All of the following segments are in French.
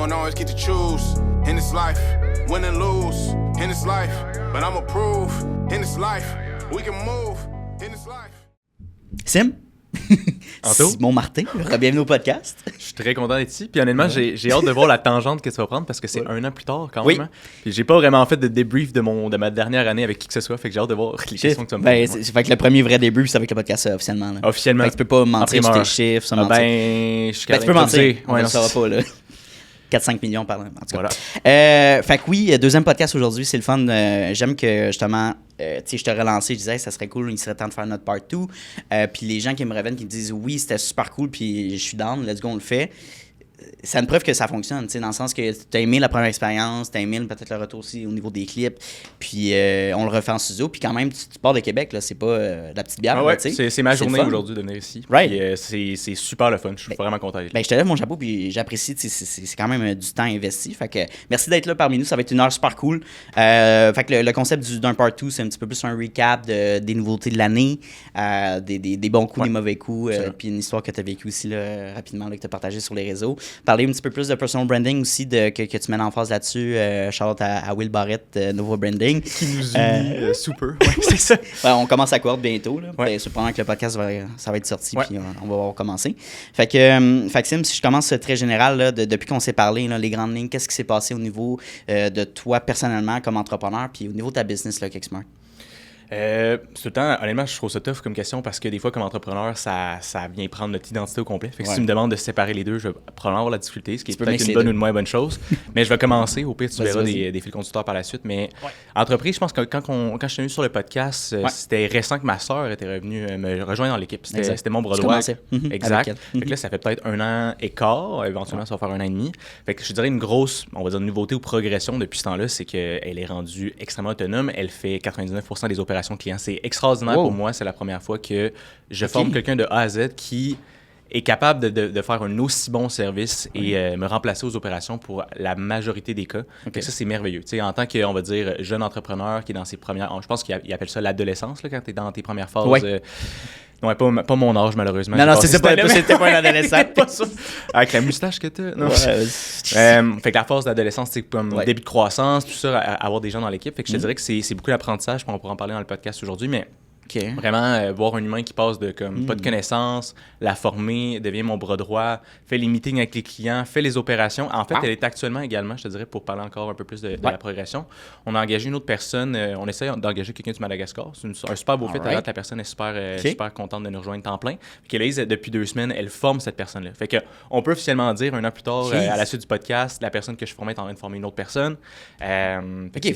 don't always get to choose in this life, win and lose in this life. But I'ma prove in this life, we can move in this life. Sim? Anto? Simon Martin, bienvenue au podcast. Je suis très content d'être ici. Puis honnêtement, j'ai hâte de voir la tangente que tu vas prendre parce que c'est un an plus tard quand même. Hein. Puis j'ai pas vraiment fait de débrief de ma dernière année avec qui que ce soit. Fait que j'ai hâte de voir les questions que tu vas me poser. Fait que le premier vrai début, c'est avec le podcast officiellement. Là. Officiellement. Fait que tu peux pas mentir sur tes chiffres. Ça mentir. Je suis tu peux mentir. Ouais, ça va pas là. 4-5 millions par an, en tout cas. Voilà. Fait que oui, deuxième podcast aujourd'hui, c'est le fun. J'aime que justement, tu sais, je te relançais, je disais, hey, ça serait cool, il serait temps de faire notre part 2. Puis les gens qui me reviennent, qui me disent, oui, c'était super cool, puis je suis down, let's go, on le fait. C'est une preuve que ça fonctionne, tu sais, dans le sens que tu as aimé la première expérience, tu as aimé peut-être le retour aussi au niveau des clips, puis on le refait en studio, puis quand même, tu pars de Québec, là, c'est pas la petite bière. Ouais, tu sais. c'est ma journée aujourd'hui de venir ici. Right. Puis, c'est super le fun, je suis vraiment content d'être là. Je te lève mon chapeau, puis j'apprécie, c'est quand même du temps investi, fait que merci d'être là parmi nous, ça va être une heure super cool. Fait que le concept d'un part 2, c'est un petit peu plus un recap des nouveautés de l'année, des bons coups, des mauvais coups, puis une histoire que tu as vécue aussi là, rapidement, là, que tu as partagée sur les réseaux. Parler un petit peu plus de personal branding aussi, que tu mets en phase là-dessus. Shout-out à Will Barrett, nouveau branding. Qui nous unit super. Ouais, c'est ça. On commence à coordonner bientôt. Là. Ouais. Cependant que le podcast ça va être sorti, puis on va commencer. Fait que Sim, si je commence très général, là, depuis qu'on s'est parlé, là, les grandes lignes, qu'est-ce qui s'est passé au niveau de toi personnellement comme entrepreneur, puis au niveau de ta business, là, Kicksmart? Tout le temps, honnêtement, je trouve ça tough comme question parce que des fois, comme entrepreneur, ça vient prendre notre identité au complet. Fait que si tu me demandes de séparer les deux, je vais probablement avoir la difficulté, ce qui est peut-être une bonne ou une moins bonne chose. Mais je vais commencer. Au pire, tu verras des fils conducteurs par la suite. Mais entreprise, je pense que quand je suis venu sur le podcast, c'était récent que ma soeur était revenue me rejoindre dans l'équipe. C'était mon bras droit. Exact. Fait que là, ça fait peut-être un an et quart. Éventuellement, ça va faire un an et demi. Fait que je dirais une grosse, on va dire, nouveauté ou progression depuis ce temps-là, c'est qu'elle est rendue extrêmement autonome. Elle fait 99% des opérations clients. C'est extraordinaire pour moi. C'est la première fois que je forme quelqu'un de A à Z qui est capable de faire un aussi bon service et me remplacer aux opérations pour la majorité des cas. Ça, c'est merveilleux. T'sais, en tant que, on va dire, jeune entrepreneur qui est dans ses premières... Je pense qu'il appelle ça l'adolescence, là, quand tu es dans tes premières phases. Non, pas mon âge, malheureusement. Non, c'était pas un adolescent. Pas ça. Avec la moustache que t'as. Non. Fait que la phase d'adolescence, c'est comme début de croissance, tout ça, avoir des gens dans l'équipe. Fait que je te dirais que c'est beaucoup d'apprentissage, puis on pourra en parler dans le podcast aujourd'hui, mais vraiment, voir un humain qui passe de comme pas de connaissances, la former, devient mon bras droit, fait les meetings avec les clients, fait les opérations. En fait, elle est actuellement également, je te dirais, pour parler encore un peu plus de la progression. On a engagé une autre personne, on essaie d'engager quelqu'un du Madagascar. C'est un super beau fit. La personne est super contente de nous rejoindre temps plein. Puis là, depuis 2 semaines, elle forme cette personne-là. Fait que on peut officiellement dire, un an plus tard, à la suite du podcast, la personne que je formais est en train de former une autre personne. En fait,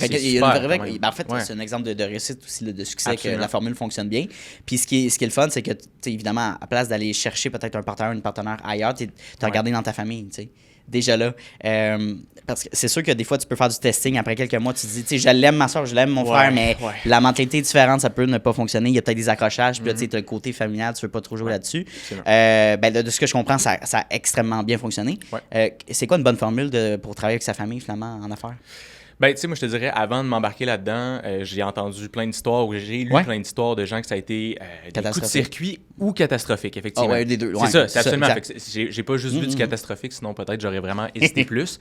c'est un exemple de réussite aussi, de succès. Absolument. Que la formule fonctionne bien. Puis ce qui est le fun, c'est que, évidemment, à place d'aller chercher peut-être un partenaire ou une partenaire ailleurs, tu as regardé dans ta famille, tu sais. Déjà là. Parce que c'est sûr que des fois, tu peux faire du testing. Après quelques mois, tu te dis, tu sais, je l'aime ma soeur, je l'aime mon frère, mais la mentalité est différente, ça peut ne pas fonctionner. Il y a peut-être des accrochages. Puis là, tu sais, tu as le côté familial, tu veux pas trop jouer là-dessus. De ce que je comprends, ça a extrêmement bien fonctionné. C'est quoi une bonne formule pour travailler avec sa famille, finalement, en affaires? Ben, tu sais, moi, je te dirais, avant de m'embarquer là-dedans, j'ai entendu plein d'histoires ou j'ai lu plein d'histoires de gens que ça a été des coups de circuit ou catastrophiques, effectivement. Les deux. C'est ça, c'est absolument. J'ai pas juste vu du catastrophique, sinon peut-être j'aurais vraiment hésité plus.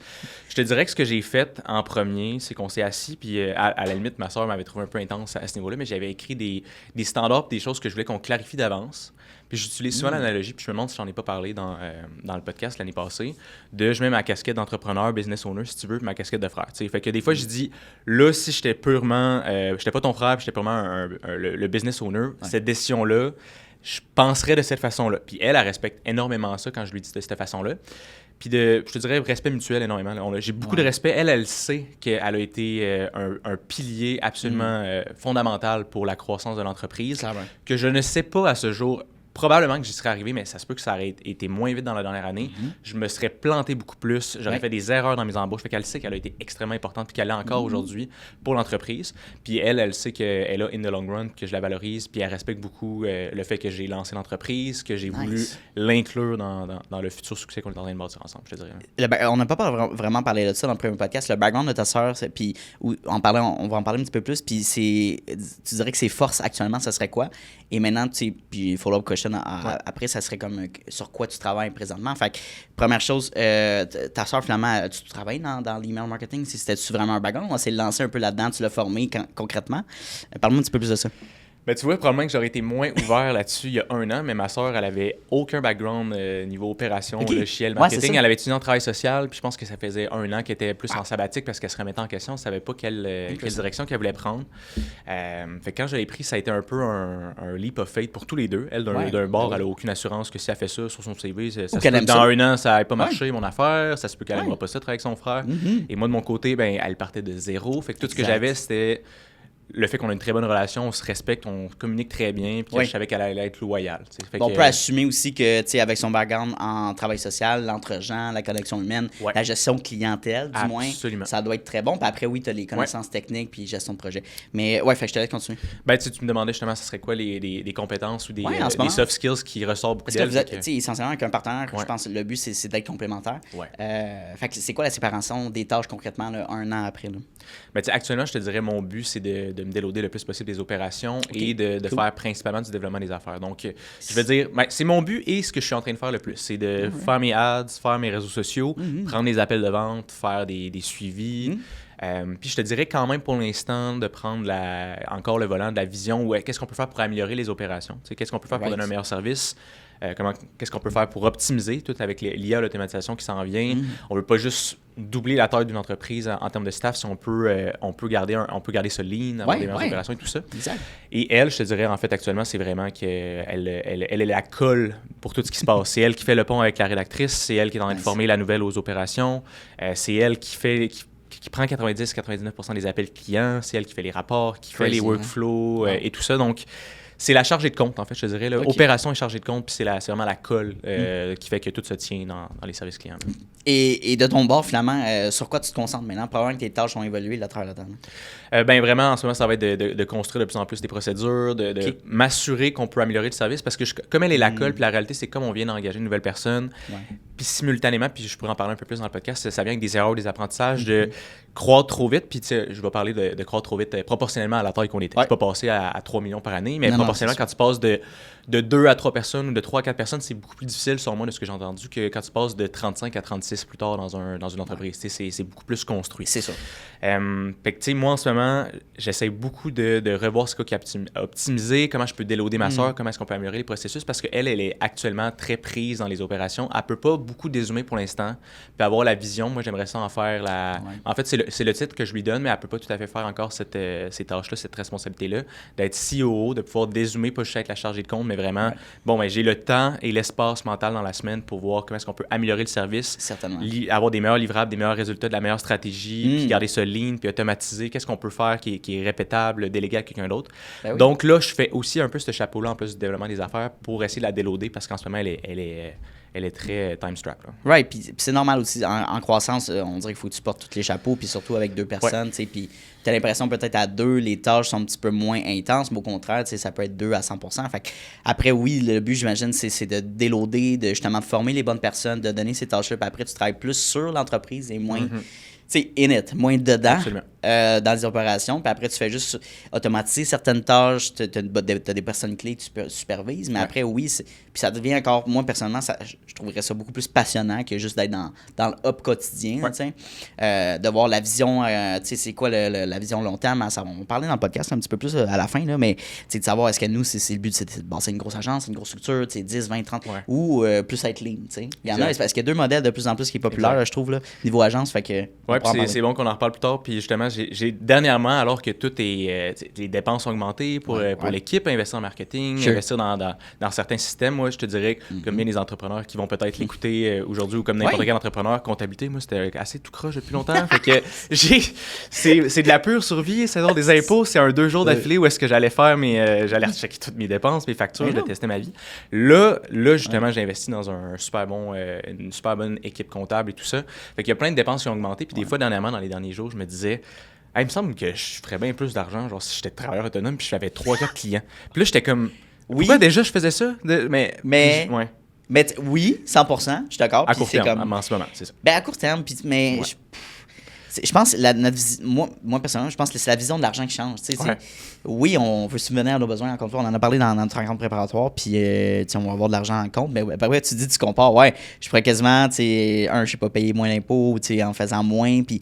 Je te dirais que ce que j'ai fait en premier, c'est qu'on s'est assis, puis à la limite, ma soeur m'avait trouvé un peu intense à ce niveau-là, mais j'avais écrit des standards, des choses que je voulais qu'on clarifie d'avance. Puis j'utilise souvent l'analogie, puis je me demande si j'en ai pas parlé dans le podcast l'année passée, je mets ma casquette d'entrepreneur, business owner, si tu veux, puis ma casquette de frère. T'sais. Fait que des fois, je dis, là, si j'étais purement, j'étais pas ton frère, puis j'étais purement le business owner, cette décision-là, je penserais de cette façon-là. Puis elle respecte énormément ça quand je lui dis de cette façon-là. Puis je te dirais, respect mutuel énormément. J'ai beaucoup de respect. Elle sait qu'elle a été un pilier absolument fondamental pour la croissance de l'entreprise, que je ne sais pas à ce jour. Probablement que j'y serais arrivé, mais ça se peut que ça aurait été moins vite dans la dernière année. Je me serais planté beaucoup plus. J'aurais fait des erreurs dans mes embauches. Fait qu'elle sait qu'elle a été extrêmement importante puis qu'elle l'est encore aujourd'hui pour l'entreprise. Puis elle sait qu'elle a in the long run, que je la valorise. Puis elle respecte beaucoup le fait que j'ai lancé l'entreprise, que j'ai voulu l'inclure dans le futur succès qu'on est en train de bâtir ensemble, je te dirais. On n'a pas vraiment parlé de ça dans le premier podcast. Le background de ta sœur, puis on va en parler un petit peu plus. Puis tu dirais que ses forces actuellement, ça serait quoi? Et maintenant, puis il faudra que question après, ça serait comme sur quoi tu travailles présentement. Fait que, première chose, ta soeur, finalement, tu travailles dans l'email marketing? C'était-tu vraiment un background? On s'est lancé un peu là-dedans, tu l'as formé concrètement. Parle-moi un petit peu plus de ça. Ben, tu vois, probablement que j'aurais été moins ouvert là-dessus il y a 1 an, mais ma soeur, elle avait aucun background niveau opération, logiciel, marketing. Elle avait étudié en travail social, puis je pense que ça faisait 1 an qu'elle était plus en sabbatique parce qu'elle se remettait en question. Elle ne savait pas quelle direction qu'elle voulait prendre. Fait que quand je l'ai pris, ça a été un peu un leap of faith pour tous les deux. Elle, d'un bord, elle n'a aucune assurance que si elle fait ça sur son CV, ça se peut que dans 1 an, ça n'ait pas marché, mon affaire. Ça se peut qu'elle n'aimera pas ça, travailler avec son frère. Et moi, de mon côté, ben, elle partait de zéro. Fait que tout ce que j'avais, c'était le fait qu'on a une très bonne relation, on se respecte, on communique très bien, puis je savais qu'elle allait être loyale. On peut assumer aussi que, avec son background en travail social, l'entre-gens, la connexion humaine, la gestion de clientèle, du moins, ça doit être très bon. Puis après, oui, tu as les connaissances techniques puis gestion de projet. Mais fait que je te laisse continuer. Ben, tu me demandais justement, ce serait quoi les compétences ou des soft skills qui ressortent beaucoup d'elle. Parce que vous êtes, essentiellement, avec un partenaire, je pense que le but, c'est d'être complémentaire. Fait que c'est quoi la séparation des tâches concrètement, là, 1 an après? Là? Ben, actuellement, je te dirais, mon but, c'est de me déloader le plus possible des opérations et de faire principalement du développement des affaires. Donc, je veux dire, c'est mon but et ce que je suis en train de faire le plus. C'est de faire mes ads, faire mes réseaux sociaux, prendre des appels de vente, faire des suivis. Puis je te dirais quand même pour l'instant de prendre encore le volant de la vision. Qu'est-ce qu'on peut faire pour améliorer les opérations? Qu'est-ce qu'on peut faire pour donner un meilleur service? Qu'est-ce qu'on peut faire pour optimiser, tout avec l'IA, l'automatisation qui s'en vient. On ne veut pas juste doubler la taille d'une entreprise en termes de staff si on peut garder ce lean, avoir des meilleures opérations et tout ça. Exact. Et elle, je te dirais, en fait, actuellement, c'est vraiment qu'elle est la colle pour tout ce qui se passe. C'est elle qui fait le pont avec la rédactrice, c'est elle qui est en train de former la nouvelle aux opérations, c'est elle qui prend 90-99% des appels clients, c'est elle qui fait les rapports, qui fait les workflows et tout ça. Donc, c'est la chargée de compte, en fait, je te dirais. Opération et chargée de compte, puis c'est vraiment la colle qui fait que tout se tient dans les services clients. Et de ton bord, finalement, sur quoi tu te concentres maintenant? Probablement que tes tâches ont évolué à travers le temps. Ben vraiment, en ce moment, ça va être de construire de plus en plus des procédures, de m'assurer qu'on peut améliorer le service, parce que comme elle est la colle, puis la réalité, c'est comme on vient d'engager une nouvelle personne, puis simultanément, puis je pourrais en parler un peu plus dans le podcast, ça vient avec des erreurs, des apprentissages, de croître trop vite, puis je vais parler de croître trop vite proportionnellement à la taille qu'on était. Je ne suis pas passé à 3 millions par année, mais proportionnellement, quand tu passes de 2 à 3 personnes ou de 3 à 4 personnes, c'est beaucoup plus difficile, selon moi, de ce que j'ai entendu, que quand tu passes de 35 à 36 plus tard dans une entreprise. C'est beaucoup plus construit. C'est ça. Fait que, moi, en ce moment, j'essaie beaucoup de revoir ce qui est optimisé, comment je peux déloader ma soeur, comment est-ce qu'on peut améliorer les processus, parce qu'elle est actuellement très prise dans les opérations. Elle ne peut pas beaucoup dézoomer pour l'instant, puis avoir la vision. Moi, j'aimerais ça en faire En fait, c'est le titre que je lui donne, mais elle ne peut pas tout à fait faire encore ces tâches-là, cette responsabilité-là, d'être CEO, de pouvoir dézoomer, pas juste être la chargée de compte, mais vraiment, j'ai le temps et l'espace mental dans la semaine pour voir comment est-ce qu'on peut améliorer le service, avoir des meilleurs livrables, des meilleurs résultats, de la meilleure stratégie, puis garder ça lean, puis automatiser. Qu'est-ce qu'on peut faire qui est répétable, délégué à quelqu'un d'autre. Donc là, je fais aussi un peu ce chapeau-là en plus du développement des affaires pour essayer de la déloader parce qu'en ce moment, elle est très time strap. Right, puis c'est normal aussi. En croissance, on dirait qu'il faut que tu portes tous les chapeaux, puis surtout avec 2 personnes, puis tu as l'impression peut-être à 2, les tâches sont un petit peu moins intenses, mais au contraire, ça peut être 2 à 100%. Fait après, oui, le but, j'imagine, c'est de déloader, de justement former les bonnes personnes, de donner ces tâches-là, puis après, tu travailles plus sur l'entreprise et moins... in it, moins dedans, dans les opérations. Puis après, tu fais juste automatiser certaines tâches. Tu as des personnes clés que tu supervises. Mais après, oui, puis ça devient encore, moi, personnellement, je trouverais ça beaucoup plus passionnant que juste d'être dans le hub quotidien. De voir la vision, c'est quoi la vision long terme. On va parler dans le podcast un petit peu plus à la fin, là, mais de savoir est-ce que nous, c'est le but, c'est une grosse agence, une grosse structure, 10, 20, 30, ou plus être lean. Il y en a, c'est parce qu'il y a 2 modèles de plus en plus qui est populaire, là, je trouve, là, niveau agence. Fait que... c'est bon qu'on en reparle plus tard. Puis justement, j'ai dernièrement, alors que tout est... les dépenses ont augmenté pour l'équipe, investir en marketing, investir dans certains systèmes. Moi, je te dirais, comme bien les entrepreneurs qui vont peut-être l'écouter aujourd'hui ou comme n'importe quel entrepreneur, comptabilité, moi, c'était assez tout croche depuis longtemps. Fait que c'est de la pure survie. C'est genre des impôts. C'est un 2 jours d'affilée où est-ce que j'allais faire j'allais checker toutes mes dépenses, mes factures, de tester ma vie. Là justement, j'ai investi dans une super bonne équipe comptable et tout ça. Fait qu'il y a plein de dépenses qui ont augmenté. Puis des fois, dernièrement, dans les derniers jours, je me disais, il me semble que je ferais bien plus d'argent, genre si j'étais travailleur autonome puis j'avais 3-4 clients. Puis là, j'étais comme, pourquoi déjà je faisais ça? Mais oui, 100%, je suis d'accord. À court terme, en ce moment, c'est ça. À court terme, mais Je pense, moi, personnellement, je pense que c'est la vision de l'argent qui change. Oui, on veut subvenir à nos besoins. Encore une fois, on en a parlé dans notre rencontre préparatoire, puis on va avoir de l'argent en compte. Mais après, tu compares, je pourrais quasiment, je sais pas, payer moins d'impôts en faisant moins. Puis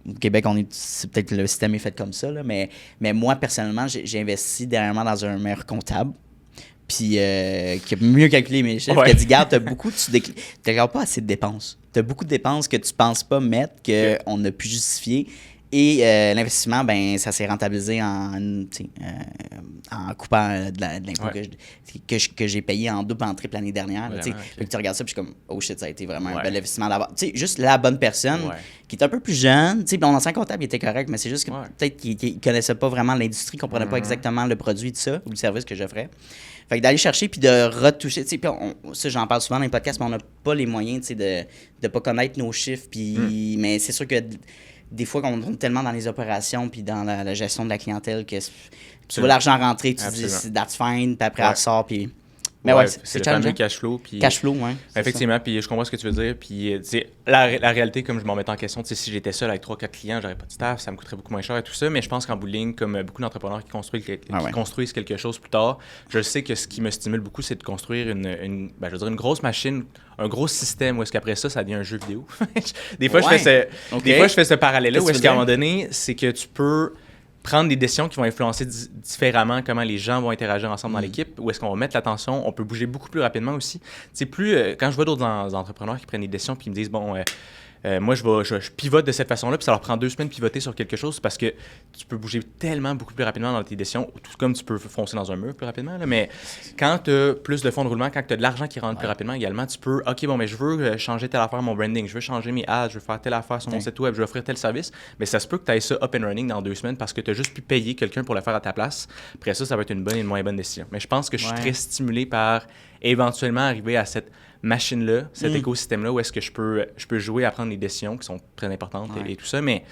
au Québec, c'est peut-être le système est fait comme ça, là, mais moi, personnellement, j'ai investi dernièrement dans un meilleur comptable. Puis qui a mieux calculé mes chiffres, qui a dit, garde, tu déclares pas assez de dépenses. Tu as beaucoup de dépenses que tu penses pas mettre, qu'on a pu justifier. Et l'investissement, ça s'est rentabilisé en coupant de l'impôt que j'ai payé en double, en triple l'année dernière. Fait que tu regardes ça, puis je suis comme, oh shit, ça a été vraiment un bel investissement d'avoir. Juste la bonne personne qui est un peu plus jeune. Mon ancien comptable, il était correct, mais c'est juste que peut-être qu'il ne connaissait pas vraiment l'industrie, ne comprenait pas exactement le produit de ça ou le service que j'offrais. Fait que d'aller chercher puis de retoucher, ça j'en parle souvent dans les podcasts, mais on n'a pas les moyens de ne pas connaître nos chiffres. Mais c'est sûr que des fois, on tombe tellement dans les opérations puis dans la gestion de la clientèle que tu vois l'argent rentrer, tu dis that's fine, puis après elle sort. Puis... Mais c'est le fameux cash flow. Puis, cash flow, oui. Effectivement, puis je comprends ce que tu veux dire. Puis la réalité, comme je m'en mettais en question, si j'étais seul avec 3-4 clients, j'aurais pas de staff, ça me coûterait beaucoup moins cher et tout ça. Mais je pense qu'en bout de ligne, comme beaucoup d'entrepreneurs qui construisent quelque chose plus tard, je sais que ce qui me stimule beaucoup, c'est de construire une grosse machine, un gros système où est-ce qu'après ça devient un jeu vidéo. Des fois, je fais ce parallèle-là où est-ce qu'à un moment donné, c'est que tu peux prendre des décisions qui vont influencer différemment comment les gens vont interagir ensemble dans l'équipe, où est-ce qu'on va mettre l'attention, on peut bouger beaucoup plus rapidement aussi. C'est plus quand je vois d'autres entrepreneurs qui prennent des décisions puis ils me disent moi je pivote de cette façon-là, puis ça leur prend 2 semaines de pivoter sur quelque chose parce que tu peux bouger tellement beaucoup plus rapidement dans tes décisions, tout comme tu peux foncer dans un mur plus rapidement. Là, mais quand tu as plus de fonds de roulement, quand tu as de l'argent qui rentre plus rapidement également, tu peux, mais je veux changer telle affaire, mon branding, je veux changer mes ads, je veux faire telle affaire sur mon site web, je veux offrir tel service, mais ça se peut que tu ailles ça up and running dans 2 semaines parce que tu as juste pu payer quelqu'un pour le faire à ta place. Après ça va être une bonne et une moins bonne décision. Mais je pense que je suis très stimulé par éventuellement arriver à cette machine-là, cet écosystème-là, où est-ce que je peux jouer à prendre des décisions qui sont très importantes et tout ça, mais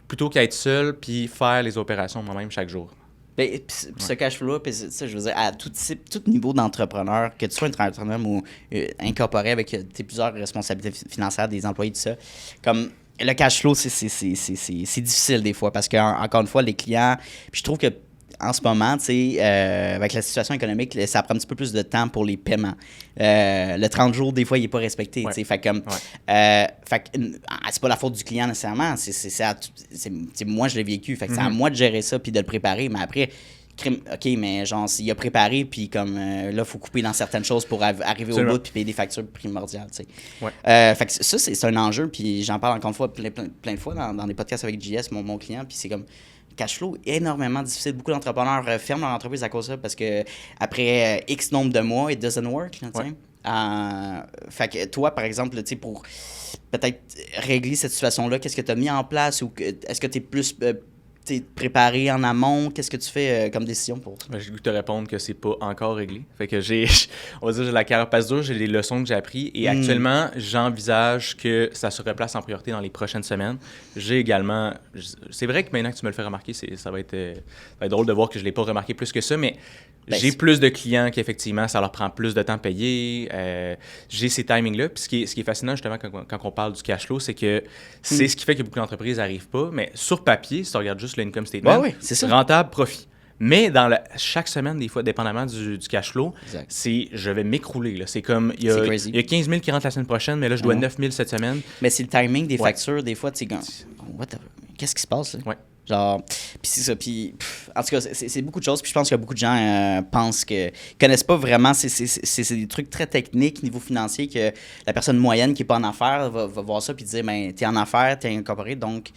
plutôt qu'à être seul puis faire les opérations moi-même chaque jour. Puis ce cash flow-là, je veux dire, à tout niveau d'entrepreneur, que tu sois un entrepreneur ou incorporé avec plusieurs responsabilités financières des employés, tout ça, comme le cash flow, c'est difficile des fois parce qu'encore une fois, les clients, puis je trouve que en ce moment, avec la situation économique, ça prend un petit peu plus de temps pour les paiements. Le 30 jours, des fois, il n'est pas respecté. Fait c'est pas la faute du client nécessairement. Moi, je l'ai vécu. Fait que c'est à moi de gérer ça puis de le préparer. Mais après, OK, mais genre, s'il a préparé, puis comme là, il faut couper dans certaines choses pour arriver au bout puis payer des factures primordiales. Fait que ça, c'est un enjeu. Puis j'en parle encore une fois plein de fois dans des podcasts avec JS, mon client. Puis c'est comme cash flow énormément difficile. Beaucoup d'entrepreneurs ferment leur entreprise à cause de ça parce que après X nombre de mois, it doesn't work. Fait que toi, par exemple, pour peut-être régler cette situation-là, qu'est-ce que tu as mis en place ou est-ce que tu es plus préparé en amont? Qu'est-ce que tu fais comme décision pour ça? Je vais te répondre que c'est pas encore réglé. Fait que j'ai la carapace dure, j'ai les leçons que j'ai apprises et actuellement, j'envisage que ça se replace en priorité dans les prochaines semaines. J'ai également... C'est vrai que maintenant que tu me le fais remarquer, ça va être drôle de voir que je l'ai pas remarqué plus que ça, mais j'ai plus de clients qu'effectivement, ça leur prend plus de temps à payer. J'ai ces timings-là. Puis ce qui est fascinant, justement, quand on parle du cash flow, c'est que c'est ce qui fait que beaucoup d'entreprises n'arrivent pas. Mais sur papier, si tu regardes juste l'income statement, c'est ça. Rentable, profit. Mais chaque semaine, des fois, dépendamment du cash flow, je vais m'écrouler. Là. C'est comme, il y a 15 000 qui rentrent la semaine prochaine, mais là, je dois 9 000 cette semaine. Mais c'est le timing des factures, des fois, tu sais, qu'est-ce qui se passe? Là? Genre, puis c'est ça, puis en tout cas, c'est beaucoup de choses, puis je pense que beaucoup de gens connaissent pas vraiment, c'est des trucs très techniques niveau financier que la personne moyenne qui est pas en affaires va voir ça puis dire, ben t'es en affaires, t'es incorporé, donc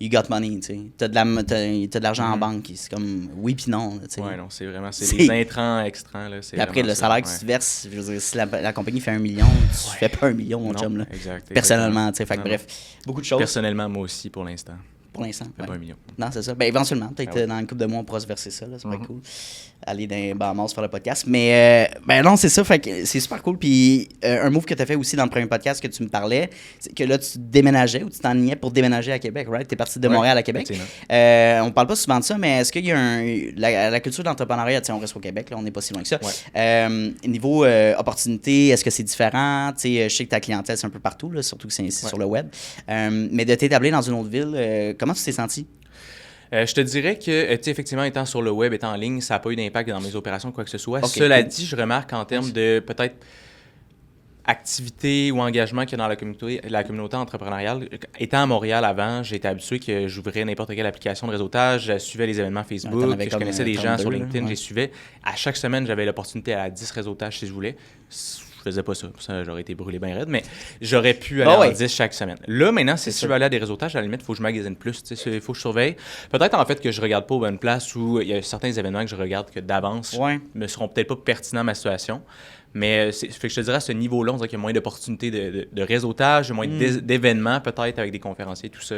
you got money, tu sais, t'as de l'argent en banque, c'est comme oui puis non, tu sais. Ouais, non, c'est vraiment, des intrants extrants, là. Puis après, le salaire que tu verses, je veux dire, si la compagnie fait 1 million, tu fais pas 1 million, mon chum, là. Exact, personnellement, tu sais, fait que bref, beaucoup de choses. Personnellement, moi aussi, pour l'instant. pour l'instant. Pas 1 million. Non, c'est ça. Ben, éventuellement, peut-être dans une couple de mois, on pourra se verser ça. Là, ça va être cool. Aller dans les Bahamas faire le podcast. Mais non, c'est ça. Fait que c'est super cool. Puis un move que tu as fait aussi dans le premier podcast que tu me parlais, c'est que là, tu déménageais ou tu t'enlignais pour déménager à Québec, right? Tu es parti de Montréal à Québec. On parle pas souvent de ça, mais est-ce qu'il y a la culture d'entrepreneuriat, on reste au Québec, là, on n'est pas si loin que ça. Niveau opportunité, est-ce que c'est différent? Je sais que ta clientèle, c'est un peu partout, là, surtout que c'est sur le web. Mais de t'établir dans une autre ville, comment tu t'es senti? Je te dirais que, effectivement, étant sur le web, étant en ligne, ça n'a pas eu d'impact dans mes opérations, quoi que ce soit. Cela dit, je remarque en termes de peut-être activité ou engagement qu'il y a dans la communauté entrepreneuriale. Étant à Montréal avant, j'étais habitué que j'ouvrais n'importe quelle application de réseautage, je suivais les événements Facebook, je connaissais des gens sur LinkedIn, je les suivais. À chaque semaine, j'avais l'opportunité à 10 réseautages si je voulais. Je faisais pas ça. Ça, j'aurais été brûlé bien raide, mais j'aurais pu aller en 10 chaque semaine. Là, maintenant, si je veux aller à des réseautages, à la limite, il faut que je magasine plus. Il faut que je surveille. Peut-être, en fait, que je regarde pas aux bonnes places où il y a certains événements que je regarde que d'avance ne seront peut-être pas pertinents à ma situation. Mais fait que je te dirais, à ce niveau-là, on dirait qu'il y a moins d'opportunités de réseautage, moins d'événements, peut-être, avec des conférenciers, tout ça.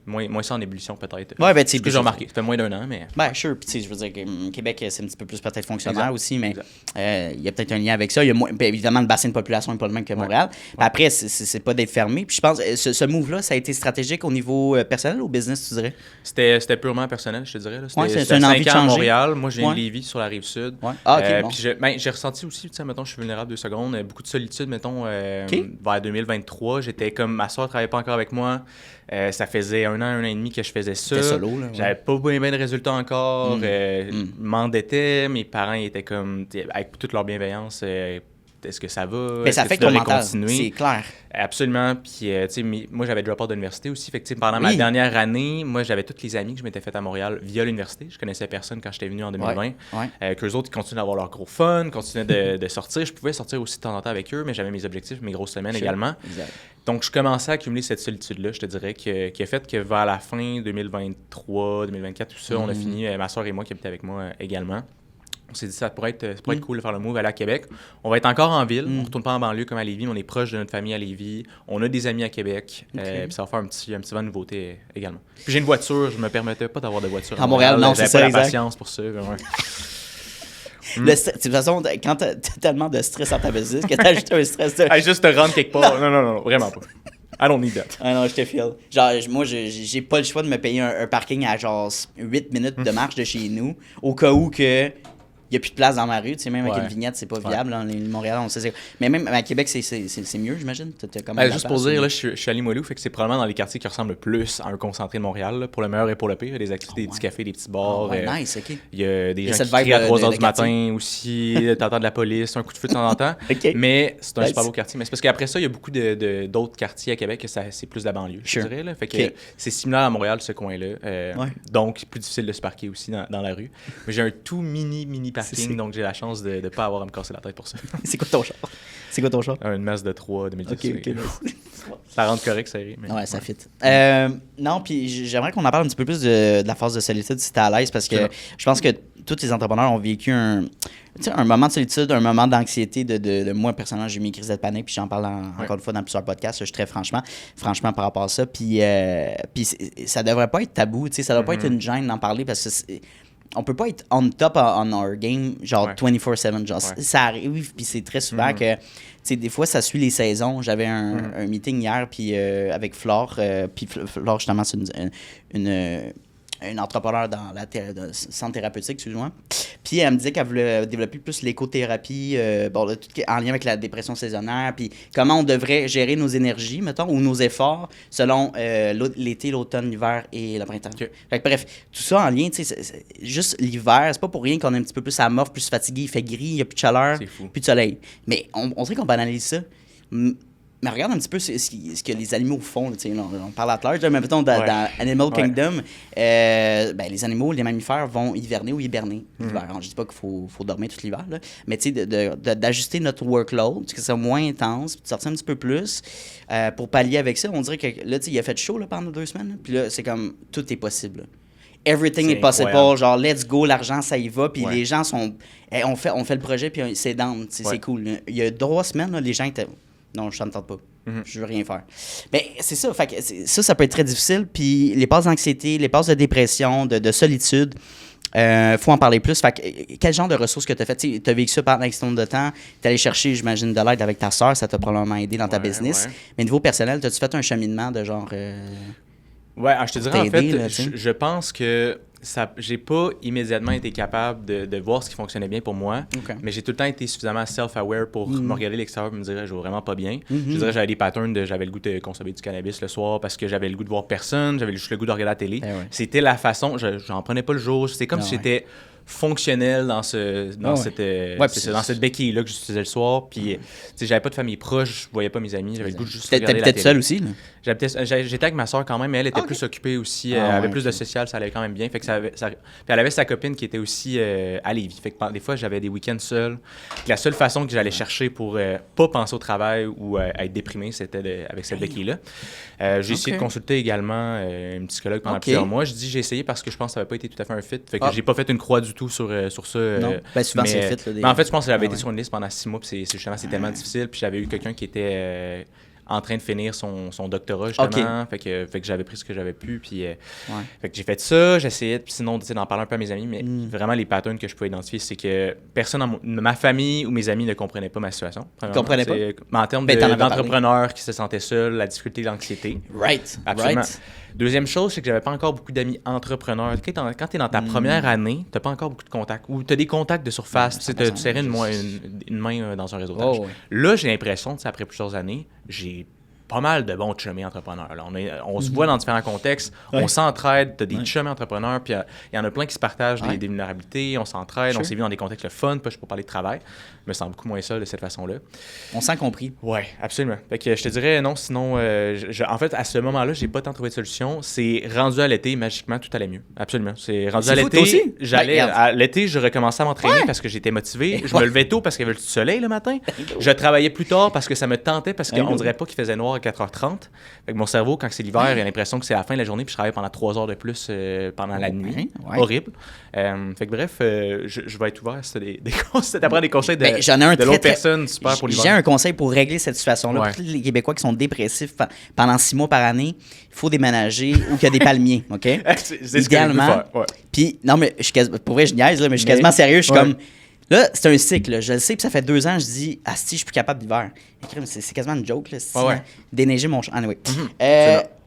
Moins ça en ébullition, peut-être. Ouais, ben, c'est ce que j'ai remarqué. Ça fait moins d'1 an, mais... Ben, sure. Puis, je veux dire que Québec, c'est un petit peu plus peut-être fonctionnaire aussi, mais il y a peut-être un lien avec ça. Il y a ben, évidemment, le bassin de population n'est pas le même que Montréal. Après, c'est pas d'être fermé. Puis, je pense ce move-là, ça a été stratégique au niveau personnel ou au business, tu dirais? C'était purement personnel, je te dirais. C'est une envie de changer. À Montréal. Moi, je viens de Lévis, sur la Rive-Sud. Ah, OK, bon. Puis, j'ai ressenti aussi, mettons, je suis vulnérable 2 secondes, beaucoup de solitude, mettons, vers 2023. J'étais comme... Ma soeur ne travaillait pas encore avec moi. Ça faisait 1 an et demi que je faisais ça. T'es solo, là. J'avais pas bien de résultats encore. M'endettais. Mes parents étaient comme, avec toute leur bienveillance, est-ce que ça va? Mais ça affecte ton mental, c'est clair. Absolument. Puis, moi, j'avais drop out de l'université aussi. Fait que, pendant ma dernière année, moi, j'avais tous les amis que je m'étais fait à Montréal via l'université. Je connaissais personne quand j'étais venu en 2020. Qu'eux autres, ils continuaient d'avoir leur gros fun, continuaient de sortir. Je pouvais sortir aussi de temps en temps avec eux, mais j'avais mes objectifs, mes grosses semaines également. Exact. Donc, je commençais à accumuler cette solitude-là, je te dirais, qui a fait que vers la fin 2023, 2024, tout ça, on a fini, ma soeur et moi qui habitaient avec moi également. On s'est dit ça pourrait être cool de faire le move, aller à Québec. On va être encore en ville, on ne retourne pas en banlieue comme à Lévis, mais on est proche de notre famille à Lévis. On a des amis à Québec, puis ça va faire un petit vent de nouveauté également. Puis j'ai une voiture, je me permettais pas d'avoir de voiture à Montréal. Non, c'est ça, j'avais pas la patience pour ça. De toute façon, quand t'as tellement de stress à ta business que t'as ajouté un stress de... juste te rendre quelque part. Non, vraiment pas. I don't need that. Ah non, je te file. Genre, moi, j'ai pas le choix de me payer un parking à genre 8 minutes de marche de chez nous, au cas où que... Il n'y a plus de place dans ma rue, tu sais, même avec une vignette, c'est pas viable. Hein, Montréal, on sait. Mais même à Québec, c'est mieux, j'imagine. Juste pour dire, là, je suis à Limoilou, fait que c'est probablement dans les quartiers qui ressemblent le plus à un concentré de Montréal, là, pour le meilleur et pour le pire. Il y a des activités, des petits cafés, des petits bars. Nice, OK. Il y a des gens qui crient à 3 h du matin aussi, t'entends de la police, un coup de feu de temps en temps. Mais c'est un super beau quartier. Mais c'est parce qu'après ça, il y a beaucoup d'autres quartiers à Québec que c'est plus de la banlieue, je dirais. Là. Fait que c'est similaire à Montréal, ce coin-là. Donc, plus difficile de se parquer aussi dans la rue. Mais j'ai un tout mini parking, donc j'ai la chance de ne pas avoir à me casser la tête pour ça. C'est quoi ton char? Une Mazda de 3 2010. OK. Ça rentre correct, ça rit. Mais... Ouais, ça fit. Non, puis j'aimerais qu'on en parle un petit peu plus de la phase de solitude si t'es à l'aise, parce que je pense que tous les entrepreneurs ont vécu un moment de solitude, un moment d'anxiété de moi, personnellement, j'ai eu mes crises de panique, puis j'en parle encore une fois dans plusieurs podcasts, je suis très franchement par rapport à ça, puis ça devrait pas être tabou, ça devrait pas être une gêne d'en parler, parce que on peut pas être on top on our game, genre 24/7, genre ça arrive, puis c'est très souvent que, tu sais, des fois ça suit les saisons. J'avais un meeting hier, puis avec Flore, puis Flore justement c'est une entrepreneur dans le centre thérapeutique, excuse-moi. Puis elle me disait qu'elle voulait développer plus l'écothérapie, en lien avec la dépression saisonnière, puis comment on devrait gérer nos énergies, mettons, ou nos efforts selon l'été, l'automne, l'hiver et le printemps. Fait que, bref, tout ça en lien, tu sais, juste l'hiver, c'est pas pour rien qu'on est un petit peu plus amorphe, plus fatigué, il fait gris, il y a plus de chaleur, plus de soleil. Mais on dirait qu'on banalise ça. Mais regarde un petit peu ce que les animaux font. On parle à large, mais mettons dans Animal Kingdom, les animaux, les mammifères vont hiverner ou hiberner l'hiver. Je dis pas qu'il faut dormir tout l'hiver, là, mais d'ajuster notre workload, que ça soit moins intense, puis de sortir un petit peu plus pour pallier avec ça. On dirait que là, il a fait chaud là, pendant 2 semaines, puis là, c'est comme tout est possible. Là. Everything is possible, genre let's go, l'argent ça y va, puis les gens sont... on fait le projet, puis c'est down, c'est cool. Là. Il y a 3 semaines, là, les gens étaient... Non, je t'entends pas. Je veux rien faire. Ben, c'est ça. Fait que ça peut être très difficile. Puis les passes d'anxiété, les passes de dépression, de solitude, faut en parler plus. Fait que, quel genre de ressources que tu as fait? Tu as vécu ça pendant un certain nombre de temps. Tu es allé chercher, j'imagine, de l'aide avec ta soeur. Ça t'a probablement aidé dans ta business. Ouais. Mais niveau personnel, as-tu fait un cheminement de genre... Ouais, je te dirais, en fait, là, je pense que j'ai pas immédiatement été capable de voir ce qui fonctionnait bien pour moi, mais j'ai tout le temps été suffisamment self-aware pour me regarder l'extérieur et me dire je vais vraiment pas bien. Je dirais j'avais des patterns j'avais le goût de consommer du cannabis le soir parce que j'avais le goût de voir personne, j'avais juste le goût de regarder la télé. C'était la façon, j'en prenais pas le jour, c'était comme si j'étais fonctionnel dans cette béquille-là que j'utilisais le soir. Puis, j'avais pas de famille proche, je voyais pas mes amis, j'avais le goût de juste regarder la télé. T'étais seul aussi, là? J'étais avec ma soeur quand même, mais elle était plus occupée aussi. Elle avait plus de social, ça allait quand même bien. Fait que puis elle avait sa copine qui était aussi à Lévis. Fait que des fois, j'avais des week-ends seuls. La seule façon que j'allais chercher pour pas penser au travail ou être déprimé, c'était avec cette béquille-là. J'ai essayé de consulter également une psychologue pendant plusieurs mois. J'ai essayé parce que je pense que ça n'avait pas été tout à fait un fit. Fait que j'ai pas fait une croix du tout sur ça. Non, souvent c'est fit. En fait, je pense que j'avais été sur une liste pendant 6 mois, puis c'est tellement difficile. Puis j'avais eu quelqu'un qui était en train de finir son doctorat, justement. Fait que j'avais pris ce que j'avais pu, puis fait que j'ai fait ça. J'essayais, sinon, d'en parler un peu à mes amis, mais vraiment, les patterns que je pouvais identifier, c'est que personne dans ma famille ou mes amis ne comprenaient pas ma situation. Ils comprenaient pas? Mais en termes d'entrepreneurs qui se sentaient seuls, la difficulté, l'anxiété. Right. Absolument. Deuxième chose, c'est que j'avais pas encore beaucoup d'amis entrepreneurs. Quand tu es dans ta première année, tu n'as pas encore beaucoup de contacts. Ou tu as des contacts de surface. Tu serrais une main dans un réseautage. Là, j'ai l'impression, après plusieurs années, j'ai pas mal de bons chumés entrepreneurs. Là. On se voit dans différents contextes, on s'entraide, tu as des chumés entrepreneurs, puis il y en a plein qui se partagent des vulnérabilités, on s'entraide, on s'est vu dans des contextes le fun, pas juste pour parler de travail. Je me sens beaucoup moins seul de cette façon-là. On sent compris. Oui, absolument. Fait que je te dirais non, sinon, en fait, à ce moment-là, j'ai pas tant trouvé de solution. C'est rendu à l'été, magiquement, tout allait mieux. Absolument. C'est rendu à l'été. Aussi? À l'été, je recommençais à m'entraîner parce que j'étais motivé. Je me levais tôt parce qu'il y avait du soleil le matin. Je travaillais plus tard parce que ça me tentait, parce qu'on dirait pas qu'il faisait noir à 4h30. Fait que mon cerveau, quand c'est l'hiver, il a l'impression que c'est la fin de la journée, puis je travaille pendant 3 heures de plus pendant la nuit. Horrible. Fait que bref, je vais être ouvert si t'apprends des conseils j'en ai un de l'autre personne, super pour l'hiver. J'ai un conseil pour régler cette situation-là. Tous les Québécois qui sont dépressifs pendant 6 mois par année, il faut déménager ou qu'il y a des palmiers, OK? c'est idéalement. Puis, non, mais pour vrai, je niaise, là, mais je suis quasiment sérieux. Je suis comme... Là, c'est un cycle, là. Je le sais, puis ça fait 2 ans, je dis, si, je suis plus capable d'hiver. C'est quasiment une joke, là. Déneiger mon champ. Anyway.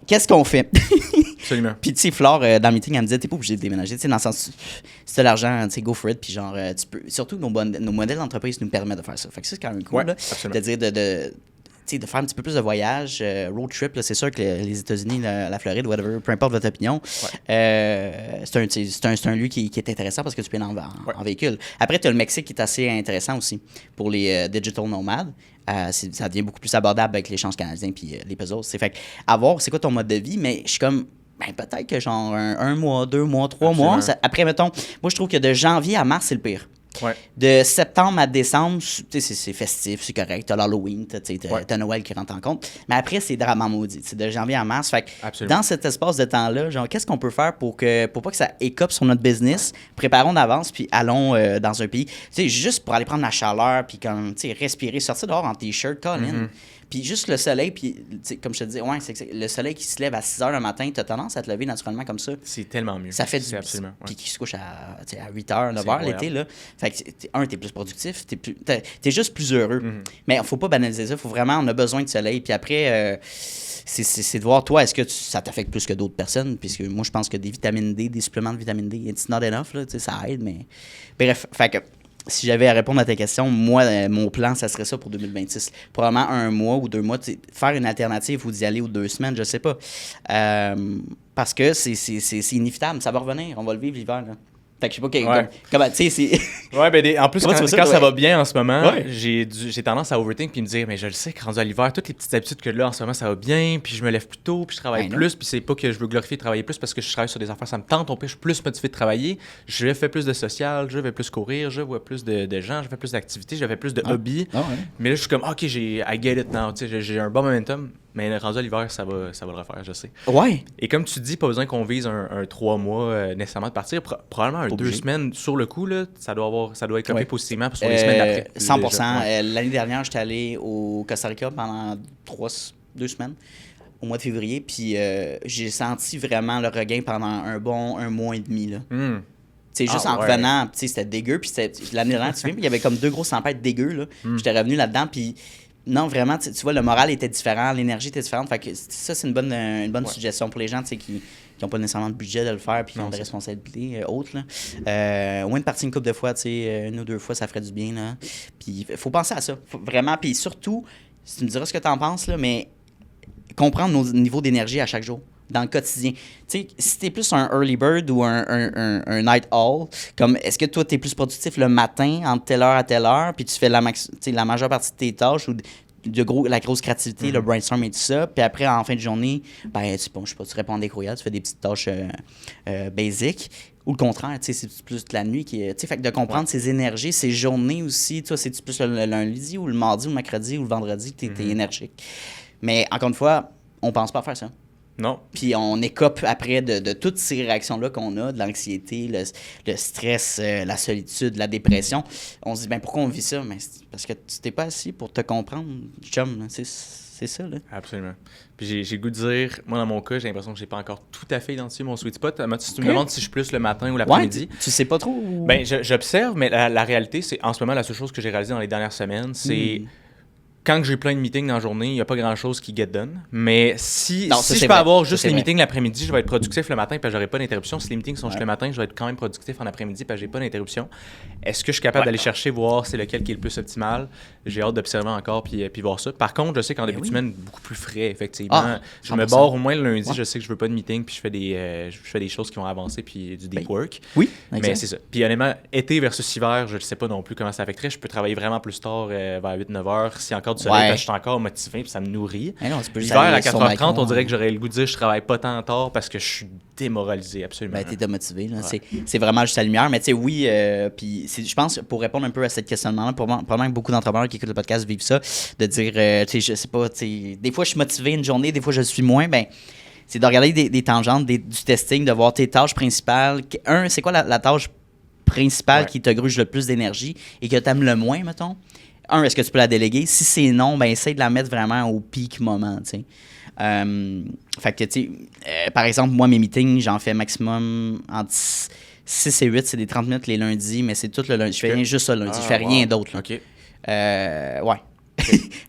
Qu'est-ce qu'on fait? Absolument. Puis, tu sais, Flore, dans le meeting, elle me disait, t'es pas obligé de déménager. Tu sais, dans le sens, si t'as l'argent, tu sais, go for it. Puis, genre, tu peux. Surtout, nos modèles d'entreprise nous permettent de faire ça. Fait que ça, c'est quand même cool, là. De dire de faire un petit peu plus de voyages, road trip, là, c'est sûr que les États-Unis, la Floride, whatever, peu importe votre opinion, c'est un lieu qui est intéressant parce que tu peux aller en véhicule. Après, tu as le Mexique qui est assez intéressant aussi pour les digital nomades. Ça devient beaucoup plus abordable avec l'échange canadien puis les puzzles. C'est fait à voir, c'est quoi ton mode de vie, mais je suis comme... peut-être que genre un mois, 2 mois, 3 mois. Après, mettons, moi, je trouve que de janvier à mars, c'est le pire. De septembre à décembre, c'est festif, c'est correct. T'as l'Halloween, t'as Noël qui rentre en compte. Mais après, c'est drama maudit. C'est de janvier à mars. Fait que dans cet espace de temps-là, genre, qu'est-ce qu'on peut faire pour pas que ça écope sur notre business? Préparons d'avance, puis allons dans un pays. Juste pour aller prendre la chaleur, puis comme, respirer, sortir dehors en t-shirt, Colin. Puis juste le soleil, puis comme je te dis, c'est le soleil qui se lève à 6 h le matin, tu as tendance à te lever naturellement comme ça. C'est tellement mieux. Ça fait du absolument. Puis qui se couche à 8 h, 9 h l'été, là. Fait que, t'es plus productif, t'es juste plus heureux. Mais il faut pas banaliser ça, on a besoin de soleil. Puis après, c'est de voir, toi, est-ce que ça t'affecte plus que d'autres personnes? Puisque moi, je pense que des vitamines D, des suppléments de vitamine D, it's not enough, là, ça aide, mais... Bref, fait que... Si j'avais à répondre à ta question, moi, mon plan, ça serait ça pour 2026. Probablement 1 mois ou 2 mois, faire une alternative ou d'y aller ou 2 semaines, je sais pas. Parce que c'est inévitable, ça va revenir, on va le vivre l'hiver, là. Fait que je sais pas comment, tu sais, c'est... En plus, quand ça va bien en ce moment, j'ai tendance à overthink puis me dire, mais je le sais que rendu à l'hiver, toutes les petites habitudes que là, en ce moment, ça va bien, puis je me lève plus tôt, puis je travaille plus, puis c'est pas que je veux glorifier de travailler plus parce que je travaille sur des affaires, ça me tente, je suis plus motivé de travailler, je fais plus de social, je vais plus courir, je vois plus de gens, je fais plus d'activités, je fais plus de hobbies. Mais là, je suis comme, OK, I get it now, tu sais, j'ai un bon momentum. Mais rendu à l'hiver, ça va le refaire, je sais. Ouais. Et comme tu dis, pas besoin qu'on vise un 3 mois nécessairement de partir. Probablement 2 semaines sur le coup, là, ça doit être copié positivement pour les semaines d'après. 100%. L'année dernière, j'étais allé au Costa Rica pendant 2 semaines, au mois de février, puis j'ai senti vraiment le regain pendant un mois et demi. Là. Juste en revenant, c'était dégueu. Puis l'année dernière, il y avait comme 2 grosses tempêtes dégueu. Là. J'étais revenu là-dedans, puis non, vraiment, tu vois, le moral était différent, l'énergie était différente. Fait que ça, c'est une bonne suggestion pour les gens qui n'ont pas nécessairement de budget de le faire puis qui ont des responsabilités hautes. Au moins de partir une couple de fois, 1 ou 2 fois, ça ferait du bien. Là. Puis il faut penser à ça, vraiment. Puis surtout, si tu me diras ce que tu en penses, là, mais comprendre nos niveaux d'énergie à chaque jour, dans le quotidien. Tu sais, si t'es plus un early bird ou un night owl, comme est-ce que toi, t'es plus productif le matin, entre telle heure à telle heure, puis tu fais la majeure partie de tes tâches ou la grosse créativité, le brainstorm et tout ça, puis après, en fin de journée, tu réponds à des courriels, tu fais des petites tâches basiques. Ou le contraire, tu sais, c'est plus de la nuit qui est. Tu sais, fait que de comprendre ses énergies, ses journées aussi, toi, c'est plus le lundi ou le mardi ou le mercredi ou le vendredi que t'es énergique. Mais encore une fois, on pense pas à faire ça. Non. Puis on écope après de toutes ces réactions-là qu'on a, de l'anxiété, le stress, la solitude, la dépression. On se dit, pourquoi on vit ça? Mais c'est parce que tu t'es pas assis pour te comprendre, chum. C'est ça, là. Absolument. Puis j'ai le goût de dire, moi, dans mon cas, j'ai l'impression que j'ai pas encore tout à fait identifié mon sweet spot. Si tu me demandes si je suis plus le matin ou l'après-midi. Ouais, tu sais pas trop? Ou... J'observe, mais la réalité, c'est en ce moment, la seule chose que j'ai réalisée dans les dernières semaines, c'est... Quand j'ai plein de meetings dans la journée, il n'y a pas grand-chose qui get done. Mais si je peux avoir juste les meetings l'après-midi, je vais être productif le matin parce que j'aurai pas d'interruption. Si les meetings sont juste le matin, je vais être quand même productif en après-midi parce que j'ai pas d'interruption. Est-ce que je suis capable d'aller chercher, voir c'est lequel qui est le plus optimal? J'ai hâte d'observer encore puis voir ça. Par contre, je sais qu'en début de semaine, beaucoup plus frais, effectivement. Je me barre au moins le lundi, je sais que je veux pas de meeting puis je fais des choses qui vont avancer puis du deep work. Oui, mais c'est ça. Puis honnêtement, été versus hiver, je ne sais pas non plus comment ça affecterait. Je peux travailler vraiment plus tard vers 8-9 heures. Si encore du soleil, parce que je suis encore motivé puis ça me nourrit. L'hiver, à 4h30, on dirait que j'aurais le goût de dire que je travaille pas tant tard parce que je suis démoralisé, absolument. T'es démotivé. Là. C'est vraiment juste la lumière. Mais tu sais, oui, puis je pense, pour répondre un peu à cette questionnement-là, probablement que beaucoup d'entrepreneurs qui écoutent le podcast vivent ça, de dire, tu sais, je sais pas, des fois je suis motivé une journée, des fois je le suis moins, c'est de regarder des tangentes, du testing, de voir tes tâches principales. C'est quoi la tâche principale qui te gruge le plus d'énergie et que tu aimes le moins, mettons? Est-ce que tu peux la déléguer? Si c'est non, essaye de la mettre vraiment au pic moment, tu sais. Fait que, tu sais, par exemple, moi, mes meetings, j'en fais maximum entre 6 et 8, c'est des 30 minutes les lundis, mais c'est tout le lundi. Je fais rien juste ça le lundi, je fais rien d'autre. OK. Ouais.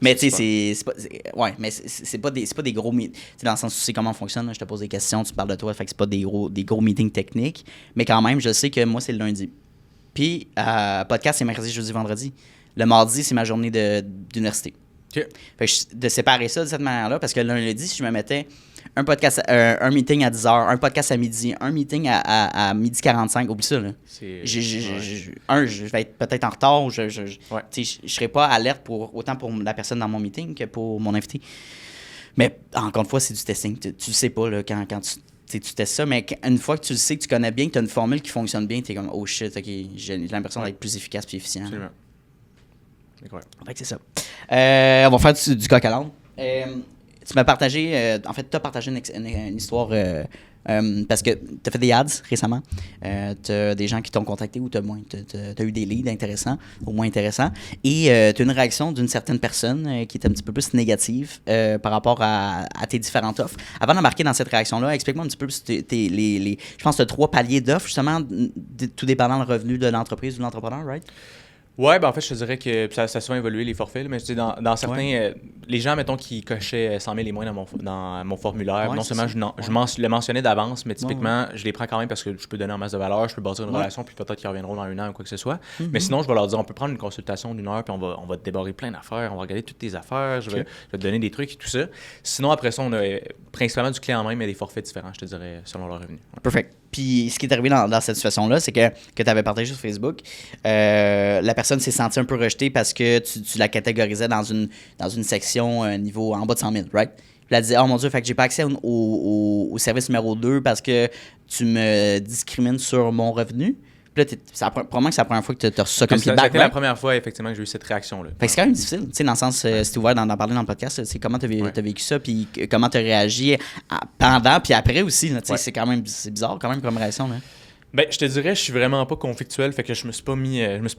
Mais tu sais, c'est pas des gros meetings. Dans le sens où tu sais comment on fonctionne, là, je te pose des questions, tu parles de toi, fait que c'est pas des gros meetings techniques. Mais quand même, je sais que moi, c'est le lundi. Puis, podcast, c'est mercredi, jeudi, vendredi. Le mardi, c'est ma journée d'université. Okay. Fait que de séparer ça de cette manière-là, parce que le lundi, si je me mettais un podcast, un meeting à 10h, un podcast à midi, un meeting à midi 45, oublie ça. Là. Je vais être peut-être en retard, je serai pas alerte autant pour la personne dans mon meeting que pour mon invité. Mais encore une fois, c'est du testing. Tu le sais pas là, quand tu testes ça, mais une fois que tu le sais, que tu connais bien, que tu as une formule qui fonctionne bien, tu es comme « Oh shit, OK, j'ai l'impression d'être plus efficace et efficient. » Absolument. Fait que c'est ça. On va faire du coq à l'âne. Tu m'as partagé, en fait, tu as partagé une histoire parce que tu as fait des ads récemment. Tu as des gens qui t'ont contacté ou tu as eu des leads intéressants, au moins intéressants. Et tu as une réaction d'une certaine personne qui est un petit peu plus négative par rapport à tes différentes offres. Avant d'embarquer dans cette réaction-là, explique-moi un petit peu je pense que tu as 3 paliers d'offres, justement, tout dépendant le revenu de l'entreprise ou de l'entrepreneur, right? Ouais, en fait, je te dirais que ça a souvent évolué, les forfaits. Là, mais je dis, dans certains... les gens, mettons, qui cochaient 100 000 et moins dans mon formulaire, non seulement je le mentionnais d'avance, mais typiquement, je les prends quand même parce que je peux donner en masse de valeur, je peux bâtir une relation, puis peut-être qu'ils reviendront dans 1 an ou quoi que ce soit. Mais sinon, je vais leur dire, on peut prendre une consultation d'1 heure, puis on va te débarrer plein d'affaires, on va regarder toutes tes affaires, je vais te donner des trucs et tout ça. Sinon, après ça, on a principalement du clé en main, mais des forfaits différents, je te dirais, selon leur revenu. Ouais. Perfect. Puis ce qui est arrivé dans cette situation-là, c'est que tu avais partagé sur Facebook, la personne s'est sentie un peu rejetée parce que tu la catégorisais dans une section niveau en bas de 100 000, right? Puis elle a dit « Oh mon Dieu, fait que j'ai pas accès au service numéro 2 parce que tu me discrimines sur mon revenu. » Puis là, probablement que c'est la première fois que tu as reçu ça comme feedback. C'était la première fois, effectivement, que j'ai eu cette réaction-là. Fait que c'est quand même difficile, tu sais, dans le sens, si tu ouvert d'en parler dans le podcast, c'est comment tu as vécu ça, puis comment tu as réagi pendant, puis après aussi, tu sais, c'est quand même bizarre, quand même, comme réaction, là. Ben, je te dirais, je suis vraiment pas conflictuel, fait que je me suis pas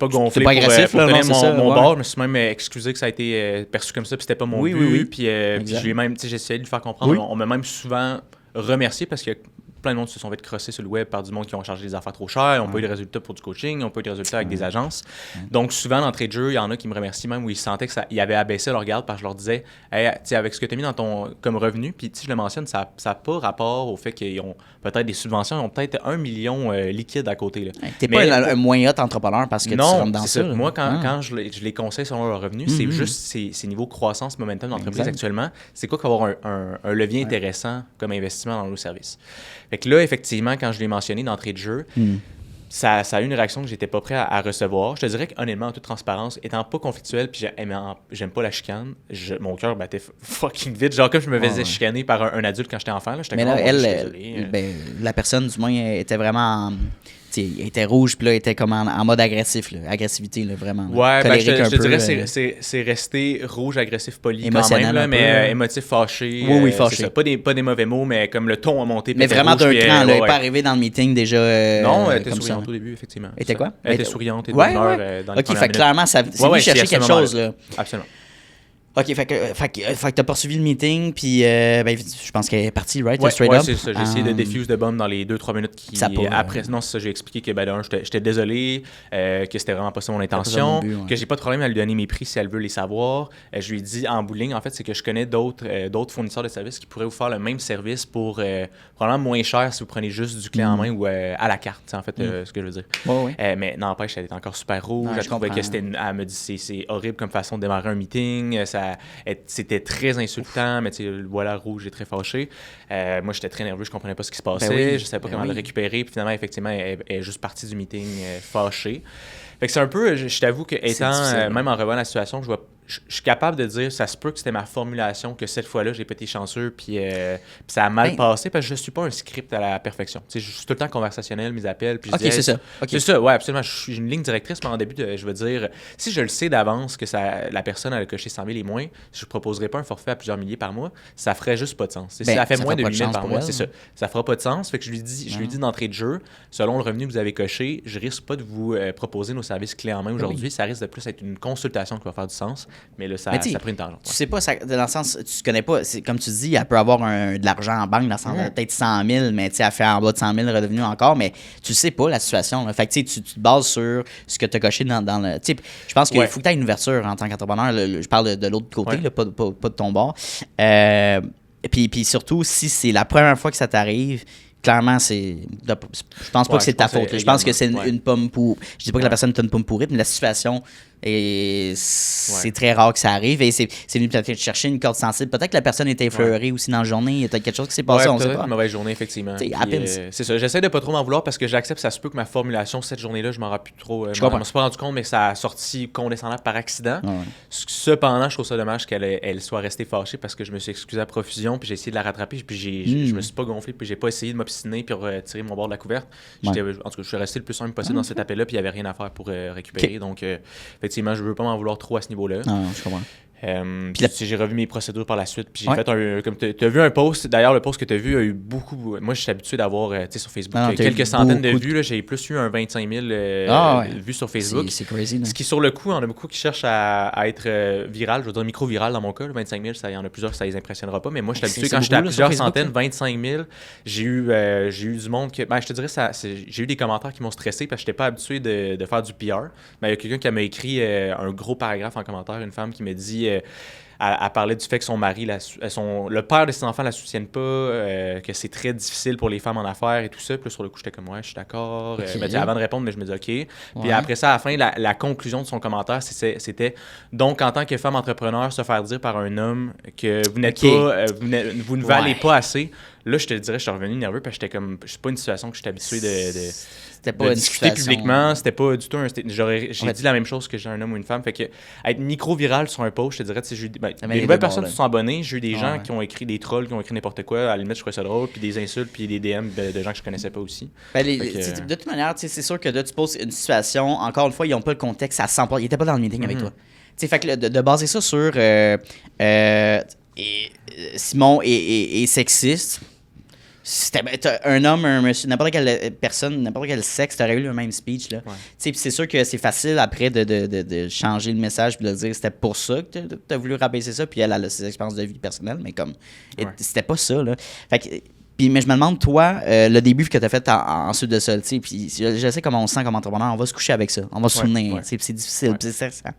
gonflé pas agressif, pour là, tenir non, mon bord. Je me suis même excusé que ça a été perçu comme ça, puis c'était pas mon but. Oui. Puis j'ai essayé de lui faire comprendre. On m'a même souvent remercié parce que plein de monde se sont fait crosser sur le web par du monde qui ont chargé des affaires trop chères, n'ont pas eu de résultats pour du coaching, n'ont pas eu de résultats avec des agences. Donc, souvent, d'entrée de jeu, il y en a qui me remercient même où ils sentaient qu'ils avaient abaissé leur garde parce que je leur disais, hey, avec ce que tu as mis dans comme revenu, puis je le mentionne, ça n'a pas rapport au fait qu'ils ont peut-être des subventions, ils ont peut-être 1 million liquide à côté. Tu n'es pas un moins hot entrepreneur parce que tu rentres dans ça. Moi, quand je les conseille selon leur revenu, c'est juste ces niveaux de croissance, momentum d'entreprise actuellement, c'est quoi qu'avoir un levier intéressant comme investissement dans nos services. Fait que là, effectivement, quand je l'ai mentionné d'entrée de jeu, ça a eu une réaction que j'étais pas prêt à recevoir. Je te dirais qu'honnêtement, en toute transparence, étant pas conflictuel, puis j'aime pas la chicane, mon cœur battait fucking vite. Genre comme je me faisais chicaner par un adulte quand j'étais enfant. Là, mais là, la personne, du moins, était vraiment... elle était rouge, puis là, elle était comme en mode agressif, là, agressivité, là, vraiment. Ouais, ben, je te dirais c'est resté rouge, agressif, poli quand même, là, mais émotif, fâché. Oui, fâché. Ça, pas des mauvais mots, mais comme le ton a monté. Mais vraiment d'un cran, là, elle n'est pas arrivée dans le meeting déjà. Non, elle était souriante au début, effectivement. Elle était quoi? Elle était souriante et de bonne humeur dans les OK, fait clairement, c'est lui chercher quelque chose, là. Absolument. OK, fait que t'as poursuivi le meeting, puis je pense qu'elle est partie, right? Straight up. C'est ça. J'ai essayé de diffuse de bombe dans les 2-3 minutes qui... Après, non, c'est ça, j'ai expliqué que, j'étais désolé, que c'était vraiment pas ça mon intention, que j'ai pas de problème à lui donner mes prix si elle veut les savoir. Je lui ai dit, en bout de ligne, en fait, c'est que je connais d'autres fournisseurs de services qui pourraient vous faire le même service pour probablement moins cher si vous prenez juste du clé en main ou à la carte, en fait, ce que je veux dire. Mais n'empêche, elle était encore super rouge. Elle trouvait que elle me dit, c'est horrible comme façon de démarrer un meeting. C'était très insultant, mais tu sais, voilà, rouge et très fâché. Moi, j'étais très nerveux, je comprenais pas ce qui se passait, je savais pas comment le récupérer, puis finalement, effectivement, elle est juste partie du meeting fâchée. Fait que c'est un peu, je t'avoue que étant, même en revoyant la situation, je suis capable de dire, ça se peut que c'était ma formulation, que cette fois-là, j'ai pas été chanceux, puis ça a mal passé, parce que je suis pas un script à la perfection. Tu sais, je suis tout le temps conversationnel, mes appels, puis je dis, c'est ça. C'est ça, ouais, absolument. Je suis une ligne directrice, mais en début, je veux dire, si je le sais d'avance que la personne a coché 100 000 et moins, je proposerais pas un forfait à plusieurs milliers par mois, ça ferait juste pas de sens. Si ça fait moins de 8 000 par mois, c'est ça. Ça fera pas de sens. Fait que je lui dis d'entrée de jeu, selon le revenu que vous avez coché, je risque pas de vous proposer nos services clés en main aujourd'hui. Ça risque de plus être une consultation qui va faire du sens, mais là, ça a pris une tangente. Tu sais pas, dans le sens, tu connais pas, comme tu dis, elle peut avoir de l'argent en banque, dans le sens, peut-être 100 000, mais elle fait en bas de 100 000 revenus encore, mais tu sais pas la situation. Là. Fait que tu te bases sur ce que tu as coché dans le. Je pense qu'il faut que tu aies une ouverture en tant qu'entrepreneur. Je parle de l'autre côté, là, pas de ton bord. Puis surtout, si c'est la première fois que ça t'arrive, clairement, je pense pas que c'est ta faute. Je pense que c'est une pomme pour. Je dis pas que la personne est une pomme pourrie, mais la situation. Et c'est très rare que ça arrive. Et c'est venu peut-être chercher une corde sensible. Peut-être que la personne était effleurée aussi dans la journée. Il y a peut-être quelque chose qui s'est passé, on sait pas. Une mauvaise journée, effectivement. C'est ça. J'essaie de pas trop m'en vouloir parce que j'accepte, ça se peut que ma formulation cette journée-là, je m'en rends plus trop. Je m'en suis pas rendu compte, mais ça a sorti condescendant par accident. Cependant, je trouve ça dommage qu'elle soit restée fâchée parce que je me suis excusé à profusion, puis j'ai essayé de la rattraper, puis je me suis pas gonflé, puis j'ai pas essayé de m'obstiner puis retirer mon bord de la couverte. En tout cas, je suis resté le plus simple possible dans cet appel-là, puis il y avait rien à faire pour récupérer. Donc, effectivement, je veux pas m'en vouloir trop à ce niveau-là. Non, je comprends. Puis j'ai revu mes procédures par la suite. Puis j'ai fait comme tu as vu un post. D'ailleurs, le post que tu as vu a eu beaucoup. Moi, je suis habitué d'avoir sur Facebook quelques centaines de vues. Là, j'ai plus eu un 25 000 vues sur Facebook. C'est crazy. Là. Ce qui, sur le coup, on a beaucoup qui cherchent à être viral. Je veux dire micro-viral dans mon cas. 25 000, il y en a plusieurs, ça les impressionnera pas. Mais moi, je suis habitué quand j'étais à plusieurs centaines, 25 000. J'ai eu du monde que. Je te dirais, j'ai eu des commentaires qui m'ont stressé parce que je n'étais pas habitué de faire du PR. Il y a quelqu'un qui m'a écrit un gros paragraphe en commentaire, une femme qui me dit. Elle parlait du fait que son mari, le père de ses enfants la soutienne pas, que c'est très difficile pour les femmes en affaires et tout ça. Puis là, sur le coup, j'étais comme, je suis d'accord. Avant de répondre, mais je me dis, OK. Puis après ça, à la fin, la conclusion de son commentaire, c'était donc, en tant que femme entrepreneur, se faire dire par un homme que vous n'êtes pas, vous ne valez pas assez. Là, je te dirais, je suis revenu nerveux parce que j'étais comme, c'est pas une situation que je suis habitué de discuter publiquement. C'était pas du tout j'ai dit la même chose que j'ai un homme ou une femme. Fait que être micro-viral sur un post, je te dirais, des nouvelles personnes qui se sont abonnées. J'ai eu des gens qui ont écrit des trolls, qui ont écrit n'importe quoi. À la limite, je trouvais ça drôle. Puis des insultes, puis des DM de gens que je connaissais pas aussi. De toute manière, c'est sûr que là, tu poses une situation. Encore une fois, ils n'ont pas le contexte à 100%. Ils n'étaient pas dans le meeting avec toi. Fait que de baser ça sur Simon est sexiste. T'as un homme, un monsieur, n'importe quelle personne, n'importe quel sexe, t'aurais eu le même speech. Là. Puis c'est sûr que c'est facile après de changer le message et de dire c'était pour ça que t'as voulu rabaisser ça. Puis elle a ses expériences de vie personnelle, mais comme c'était pas ça. Là. Fait que, mais je me demande, toi, le début que tu as fait ensuite de ça, puis je sais comment on se sent comme entrepreneur, on va se coucher avec ça, on va se souvenir, c'est difficile, c'est ça.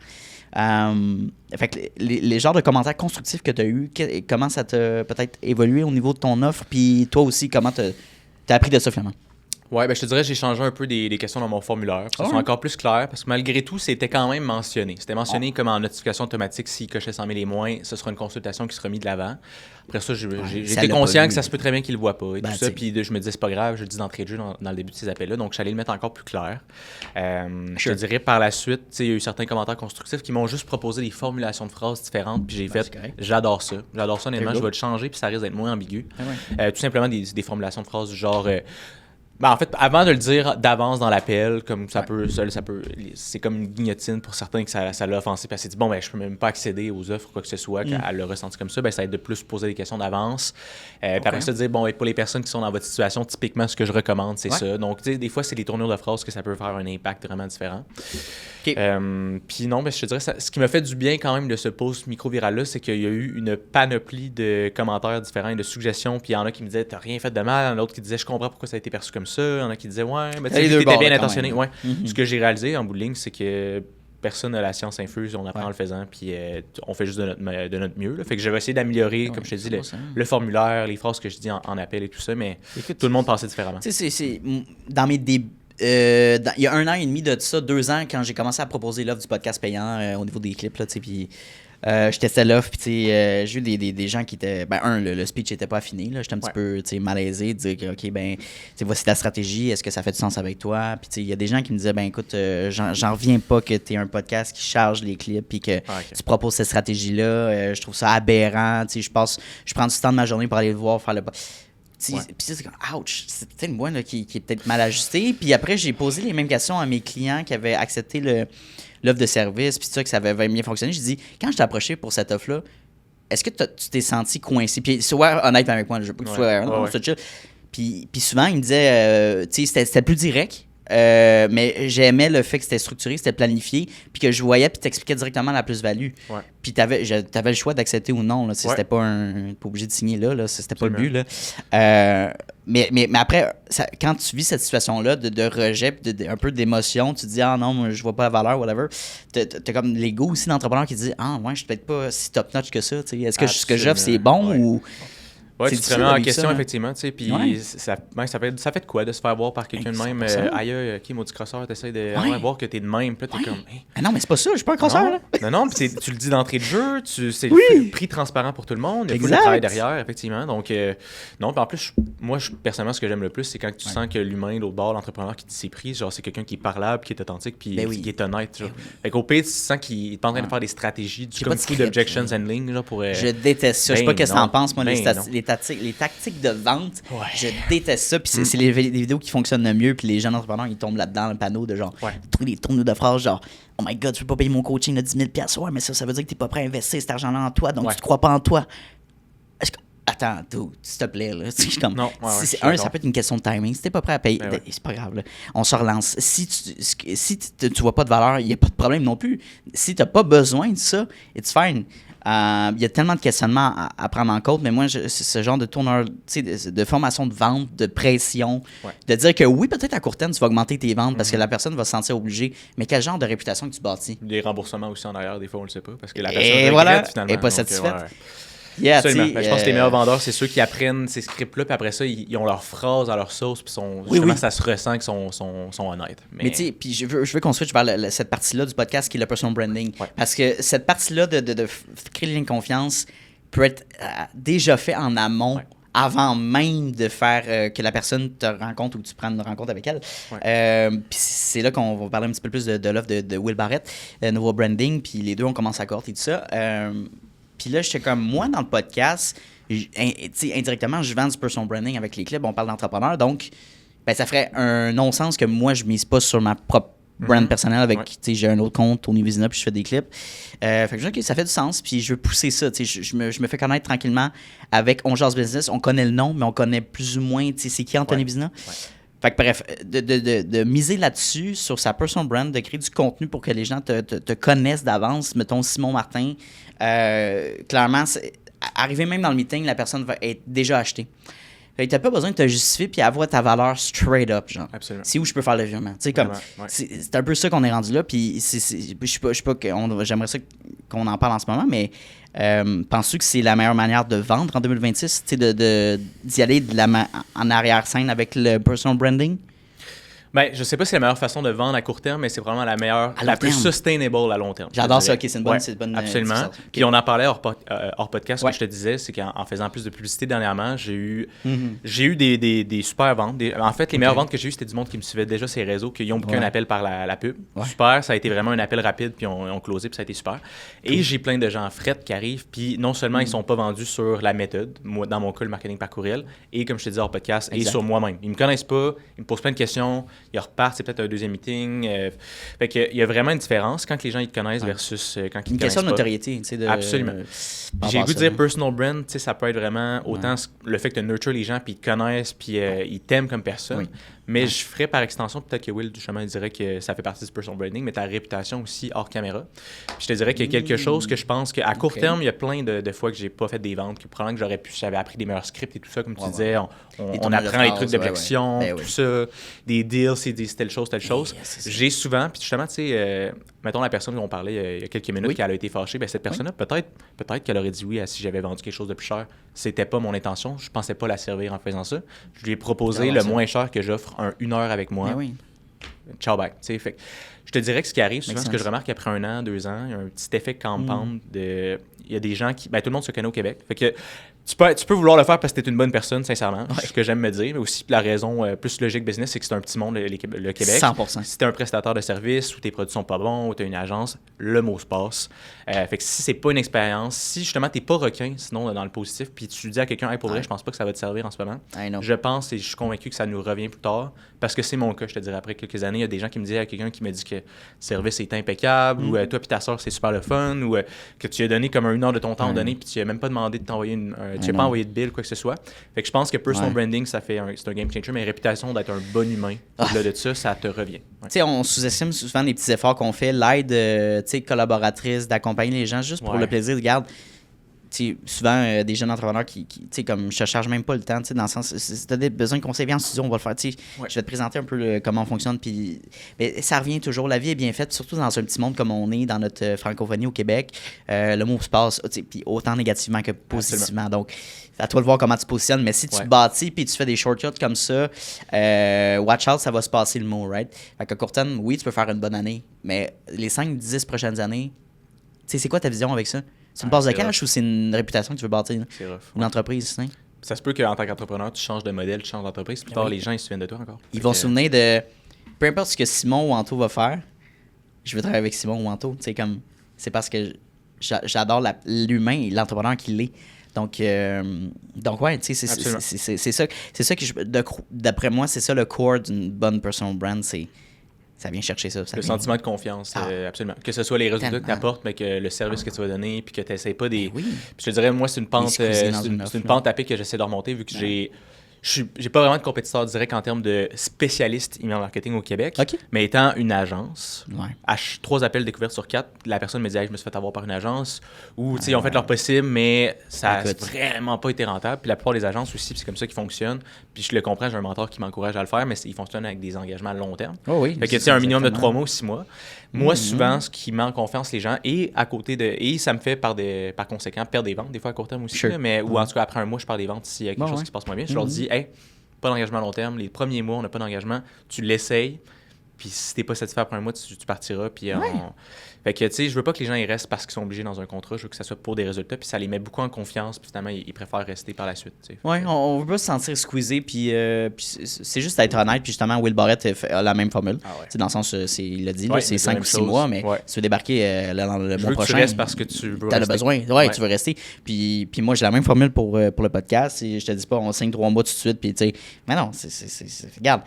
Fait que les genres de commentaires constructifs que tu as eu, comment ça t'a peut-être évolué au niveau de ton offre, puis toi aussi, comment tu as appris de ça finalement? Ouais, ben je te dirais, j'ai changé un peu des questions dans mon formulaire. Ça soit encore plus clair, parce que malgré tout, c'était quand même mentionné. C'était mentionné comme en notification automatique, s'il cochait 100 000 et moins, ce sera une consultation qui sera mise de l'avant. Après ça, j'étais conscient que ça se peut très bien qu'il le voit pas et tout ça. Puis je me disais, c'est pas grave, je le dis d'entrée de jeu dans le début de ces appels-là. Donc, j'allais le mettre encore plus clair. Je te dirais, par la suite, il y a eu certains commentaires constructifs qui m'ont juste proposé des formulations de phrases différentes. Puis j'ai fait, j'adore ça. J'adore ça, honnêtement. Je vais le changer, puis ça risque d'être moins ambigu. Tout simplement des formulations de phrases du genre... en fait, avant de le dire d'avance dans l'appel, comme ça peut, c'est comme une guillotine pour certains que ça l'a offensé, puis elle s'est dit, je peux même pas accéder aux offres, quoi que ce soit, qu'elle l'a ressenti comme ça, ça aide de plus poser des questions d'avance. Puis après ça, dire, pour les personnes qui sont dans votre situation, typiquement, ce que je recommande, c'est ça. Donc, tu sais, des fois, c'est les tournures de phrases que ça peut faire un impact vraiment différent. Puis non, je te dirais, ce qui m'a fait du bien quand même de ce post micro-viral-là, c'est qu'il y a eu une panoplie de commentaires différents et de suggestions, puis il y en a qui me disaient, t'as rien fait de mal, il y en a d'autres qui disaient, je comprends pourquoi ça a été perçu comme ça, il y en a qui disaient, mais tu étais bien intentionné. Ce que j'ai réalisé en bout de ligne, c'est que personne n'a la science infuse, on apprend en le faisant, puis on fait juste de notre mieux. Là. Fait que je vais essayer d'améliorer, comme je te dis, le formulaire, les phrases que je dis en appel et tout ça, mais tout le monde pensait différemment. Tu sais, c'est dans mes débuts. Il y a 1 an et demi de ça, 2 ans, quand j'ai commencé à proposer l'offre du podcast payant au niveau des clips, là, puis je testais l'offre, puis j'ai eu des gens qui étaient... le speech n'était pas affiné, là, j'étais un petit peu malaisé de dire que, OK, voici ta stratégie, est-ce que ça fait du sens avec toi? Puis il y a des gens qui me disaient, écoute, j'en reviens pas que tu es un podcast qui charge les clips, puis que tu proposes cette stratégie-là, je trouve ça aberrant, je prends du temps de ma journée pour aller le voir, faire le... Puis c'est comme, ouch, c'est peut-être moi là, qui est peut-être mal ajusté. Puis après, j'ai posé les mêmes questions à mes clients qui avaient accepté l'offre de service, puis ça, que ça avait bien fonctionné. J'ai dit, quand je t'ai approché pour cette offre-là, est-ce que tu t'es senti coincé? Puis sois honnête avec moi, je veux pas que tu sois chill. Puis souvent, ils me disaient, c'était plus direct. Mais j'aimais le fait que c'était structuré, c'était planifié, puis que je voyais, puis t'expliquais directement la plus-value. Puis t'avais le choix d'accepter ou non. Là, c'était pas obligé de signer là, c'était pas le but. Là. Mais après, quand tu vis cette situation-là de rejet, un peu d'émotion, tu te dis, non, moi, je vois pas la valeur, whatever. T'as comme l'ego aussi d'entrepreneur qui te dit, je suis peut-être pas si top-notch que ça. Est-ce que ce que j'offre, c'est bon ou. Ouais, tu te remets en question, effectivement, tu sais, puis ça fait de quoi de se faire voir par quelqu'un de même, aïe, OK, maudit crosseur, t'essayes de voir que t'es de même, puis là, t'es comme... non, mais c'est pas ça, je suis pas un crosseur, là. Non, puis tu le dis d'entrée de jeu, c'est prix transparent pour tout le monde, il y a beaucoup de travail derrière, effectivement, donc, non, puis en plus, moi, personnellement, ce que j'aime le plus, c'est quand tu sens que l'humain, l'autre bord, l'entrepreneur qui dit ses prix, genre, c'est quelqu'un qui est parlable, qui est authentique, puis qui est honnête, genre. Fait qu'au pire, tu sens qu'il est pas en train de faire des stratégies, comme free d'objections handling, là, pour... Je déteste ça, je sais pas qu'est-ce que t'en penses, moi, les tactiques de vente, je déteste ça. Puis c'est les vidéos qui fonctionnent le mieux. Puis les jeunes entrepreneurs, ils tombent là-dedans, le panneau de genre, trouver des tournures de phrases genre, oh my god, tu peux pas payer mon coaching de 10 000 $. Mais ça veut dire que t'es pas prêt à investir cet argent-là en toi. Donc tu te crois pas en toi. Attends, s'il te plaît. Là. Comme, ça peut être une question de timing. Si t'es pas prêt à payer, c'est pas grave. Là. On se relance. Si tu vois pas de valeur, il n'y a pas de problème non plus. Si t'as pas besoin de ça, it's fine. Il y a tellement de questionnements à prendre en compte, mais moi, ce genre de tourneur, de formation de vente, de pression, de dire que oui, peut-être à court terme, tu vas augmenter tes ventes parce que la personne va se sentir obligée, mais quel genre de réputation que tu bâtis? Des remboursements aussi en arrière, des fois, on le sait pas, parce que la personne regrette, finalement. Elle n'est pas satisfaite. Absolument. Je pense que les meilleurs vendeurs, c'est ceux qui apprennent ces scripts-là, puis après ça, ils ont leurs phrases à leur sauce, puis ça se ressent qu'ils sont honnêtes. Mais tu sais, puis je veux qu'on switch vers cette partie-là du podcast qui est le personal branding. Parce que cette partie-là de créer les liens de confiance peut être déjà fait en amont. Avant même de faire que la personne te rencontre ou que tu prennes une rencontre avec elle. Puis c'est là qu'on va parler un petit peu plus de l'offre de Will Barrett, nouveau branding, puis les deux, on commence à coordonner tout ça. Puis là, j'étais comme, moi, dans le podcast, indirectement, je vends du personal branding avec les clips, on parle d'entrepreneur, donc ben, ça ferait un non-sens que moi, je mise pas sur ma propre brand personnel avec, j'ai un autre compte, Tony Vizina, puis je fais des clips. Fait que je dis, OK, ça fait du sens, puis je veux pousser ça. Je me fais connaître tranquillement avec On Jase Business. On connaît le nom, mais on connaît plus ou moins, c'est qui Anthony Vizina? Fait que bref, de miser là-dessus, sur sa personal brand, de créer du contenu pour que les gens te connaissent d'avance, mettons Simon Martin, clairement, arriver même dans le meeting, la personne va être déjà achetée. Fait que t'as pas besoin de te justifier puis avoir ta valeur straight up, genre. Absolument. C'est où je peux faire le virement. Tu sais, comme, c'est un peu ça qu'on est rendu là, puis je sais pas j'aimerais ça qu'on en parle en ce moment, mais penses-tu que c'est la meilleure manière de vendre en 2026, tu sais, d'y aller en arrière-scène avec le personal branding? Ben, je sais pas si c'est la meilleure façon de vendre à court terme, mais c'est vraiment la meilleure, la plus sustainable à long terme. J'adore ça, ok, c'est une bonne absolument. Puis on en parlait hors podcast, ce que je te disais, c'est qu'en faisant plus de publicité dernièrement, j'ai eu des super ventes. En fait, les meilleures ventes que j'ai eues, c'était du monde qui me suivait déjà sur les réseaux, qui ont booké un appel par la pub. Super, ça a été vraiment un appel rapide, puis on closé, puis ça a été super. Et j'ai plein de gens fret qui arrivent, puis non seulement ils sont pas vendus sur la méthode, moi, dans mon cas, le marketing par courriel, et comme je te disais hors podcast, et sur moi-même. Ils me connaissent pas, ils me posent plein de questions. Ils repartent, c'est peut-être un deuxième meeting. Fait qu'il y a vraiment une différence quand les gens ils te connaissent versus quand ils te connaissent pas. Une question de notoriété. Absolument. J'ai le goût de dire personal brand, ça peut être vraiment autant le fait que tu nurtures les gens, puis ils te connaissent, puis ils t'aiment comme personne. Mais je ferais par extension, peut-être que Will, justement, dirait que ça fait partie du personal branding, mais ta réputation aussi hors caméra. Puis je te dirais qu'il y a quelque chose que je pense qu'à court terme, il y a plein de fois que j'ai pas fait des ventes, que probablement que j'avais appris des meilleurs scripts et tout ça, comme tu disais. On apprend les trucs d'objection, tout ça, des deals, c'est telle chose. J'ai souvent, puis justement, tu sais, mettons la personne dont on parlait il y a quelques minutes, qu'elle a été fâchée, ben cette personne-là, peut-être qu'elle aurait dit oui si j'avais vendu quelque chose de plus cher. C'était pas mon intention. Je pensais pas la servir en faisant ça. Je lui ai proposé le moins cher que j'offre, une heure avec moi. Ciao, bye. Fait que je te dirais que ce qui arrive, souvent, ce que je remarque après 1 an, 2 ans, il y a un petit effet compound de. Il y a des gens qui. Ben, tout le monde se connaît au Québec. Fait que tu peux vouloir le faire parce que t'es une bonne personne, sincèrement. C'est ce que j'aime me dire. Mais aussi, la raison plus logique business, c'est que c'est un petit monde, le Québec. 100%. Si t'es un prestataire de service ou tes produits sont pas bons ou t'as une agence, le mot se passe. Fait que si c'est pas une expérience, si justement t'es pas requin, sinon dans le positif, puis tu dis à quelqu'un, hey, pour vrai, je pense pas que ça va te servir en ce moment. Je pense et je suis convaincu que ça nous revient plus tard parce que c'est mon cas. Je te dirais, après quelques années, il y a des gens qui me disaient à quelqu'un qui me dit que le service est impeccable ou toi puis ta soeur, c'est super le fun ou que tu as donné comme 1 heure de ton temps donné puis tu as même pas demandé de t'envoyer tu n'as pas envoyé de bill, quoi que ce soit. Fait que je pense que personal branding, c'est un game changer, mais réputation d'être un bon humain, au-delà de ça te revient. Tu sais, on sous-estime souvent les petits efforts qu'on fait, l'aide collaboratrice, d'accompagner les gens juste pour le plaisir. Regarde, souvent des jeunes entrepreneurs qui comme je te charge même pas le temps, dans le sens, si tu as besoin de conseils, viens en studio, on va le faire. Je vais te présenter un peu comment on fonctionne. Puis ça revient toujours. La vie est bien faite, surtout dans un petit monde comme on est, dans notre francophonie au Québec. Le mot se passe, puis autant négativement que positivement. Absolument. Donc, à toi de voir comment tu te positionnes. Mais si tu bâtis puis tu fais des shortcuts comme ça, watch out, ça va se passer le mot, right? Fait qu'à court terme, oui, tu peux faire une bonne année, mais les 5-10 prochaines années, c'est quoi ta vision avec ça? C'est une base de cash ou c'est une réputation que tu veux bâtir? C'est rough. Une entreprise, c'est ça? Ça se peut qu'en tant qu'entrepreneur, tu changes de modèle, tu changes d'entreprise. Plus tard, les gens, ils se souviennent de toi encore. Ils vont se souvenir de... Peu importe ce que Simon ou Anto va faire, je veux travailler avec Simon ou Anto. C'est parce que j'adore l'humain et l'entrepreneur qu'il est. Donc ouais, tu sais, c'est ça que d'après moi, c'est ça le core d'une bonne personal brand, ça vient chercher ça. Le sentiment de confiance, absolument. Que ce soit les résultats que tu apportes, mais que le service que tu vas donner, puis que tu n'essaies pas des... Oui. Puis je te dirais, moi, c'est une pente à pic que j'essaie de remonter, vu que j'ai pas vraiment de compétiteur direct en termes de spécialiste email marketing au Québec, mais étant une agence, à 3 appels découvertes sur 4, la personne me dit hey, je me suis fait avoir par une agence, ou ils ont fait leur possible, mais ça n'a vraiment pas été rentable. Puis la plupart des agences aussi, c'est comme ça qu'ils fonctionnent. Puis je le comprends, j'ai un mentor qui m'encourage à le faire, mais ils fonctionnent avec des engagements à long terme. Fait que un minimum de 3 mois ou 6 mois. Moi, souvent, ce qui met en confiance les gens, et ça me fait par conséquent perdre des ventes, des fois à court terme aussi, ou en tout cas après 1 mois, je perds des ventes s'il y a quelque chose qui se passe moins bien. Je leur dis, hey, pas d'engagement à long terme, les premiers mois, on n'a pas d'engagement, tu l'essayes, Puis si t'es pas satisfait après un mois, tu partiras. Puis fait que, tu sais, je veux pas que les gens ils restent parce qu'ils sont obligés dans un contrat. Je veux que ça soit pour des résultats. Puis ça les met beaucoup en confiance. Puis finalement, ils préfèrent rester par la suite. Oui, on veut pas se sentir squeezé. Puis c'est juste d'être honnête. Puis justement, Will Barrett a la même formule. Dans le sens, il l'a dit, c'est 5 ou 6 mois. Mais si tu veux débarquer dans le mois prochain. Tu restes parce que tu veux rester. Besoin. Tu veux rester. Puis moi, j'ai la même formule pour le podcast. Et je te dis pas, on signe 3 mois tout de suite. Puis tu sais, mais non, regarde.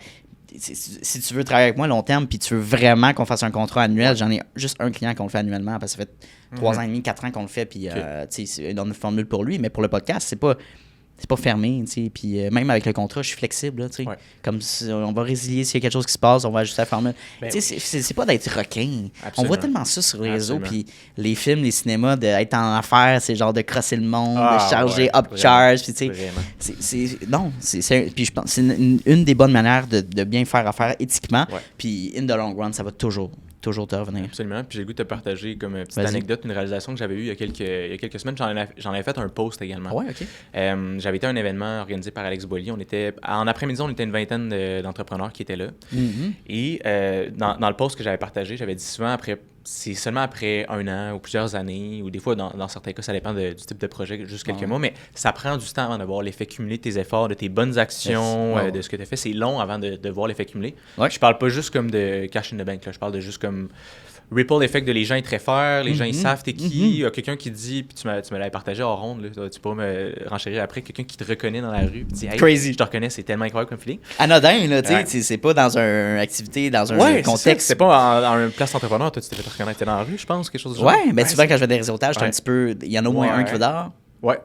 Si tu veux travailler avec moi long terme puis tu veux vraiment qu'on fasse un contrat annuel, j'en ai juste un client qu'on le fait annuellement parce que ça fait 3 ans et demi, 4 ans qu'on le fait puis c'est une formule pour lui, mais pour le podcast, c'est pas fermé, tu sais, puis même avec le contrat, je suis flexible, là, tu sais, comme si on va résilier s'il y a quelque chose qui se passe, on va ajuster la formule. Tu sais, c'est pas d'être requin. On voit tellement ça sur les réseaux, puis les films, les cinémas, d'être en affaires, c'est genre de crosser le monde, de charger upcharge, puis tu sais, puis je pense c'est une des bonnes manières de bien faire affaire éthiquement, puis in the long run, ça va toujours te revenir. Absolument. Puis j'ai le goût de te partager comme petite anecdote, une réalisation que j'avais eue il y a quelques semaines. J'en avais fait un post également. Ouais, OK. J'avais été à un événement organisé par Alex Boilly. En après-midi, on était une vingtaine d'entrepreneurs qui étaient là. Mm-hmm. Et dans le post que j'avais partagé, j'avais dit souvent c'est seulement après 1 an ou plusieurs années, ou des fois, dans certains cas, ça dépend du type de projet, juste quelques mois, mais ça prend du temps avant de voir l'effet cumulé de tes efforts, de tes bonnes actions, de ce que tu as fait. C'est long avant de voir l'effet cumulé. Je parle pas juste comme de cash in the bank, là. Je parle de juste comme ripple effect de les gens ils te réfèrent, les gens ils savent t'es qui, il y a quelqu'un qui dit, puis tu me l'avais partagé en ronde, là, tu pourras me renchérir après, quelqu'un qui te reconnaît dans la rue, puis dit hey, crazy, je te reconnais, c'est tellement incroyable comme feeling. Anodin, là, tu sais, c'est pas dans une activité, dans un contexte. C'est pas en une place entrepreneur, toi tu t'es fait reconnaître, t'es dans la rue, je pense, quelque chose du genre. Ouais, mais souvent quand je fais des réseautages, c'est un petit peu, il y en a au moins un qui va dehors. Ouais.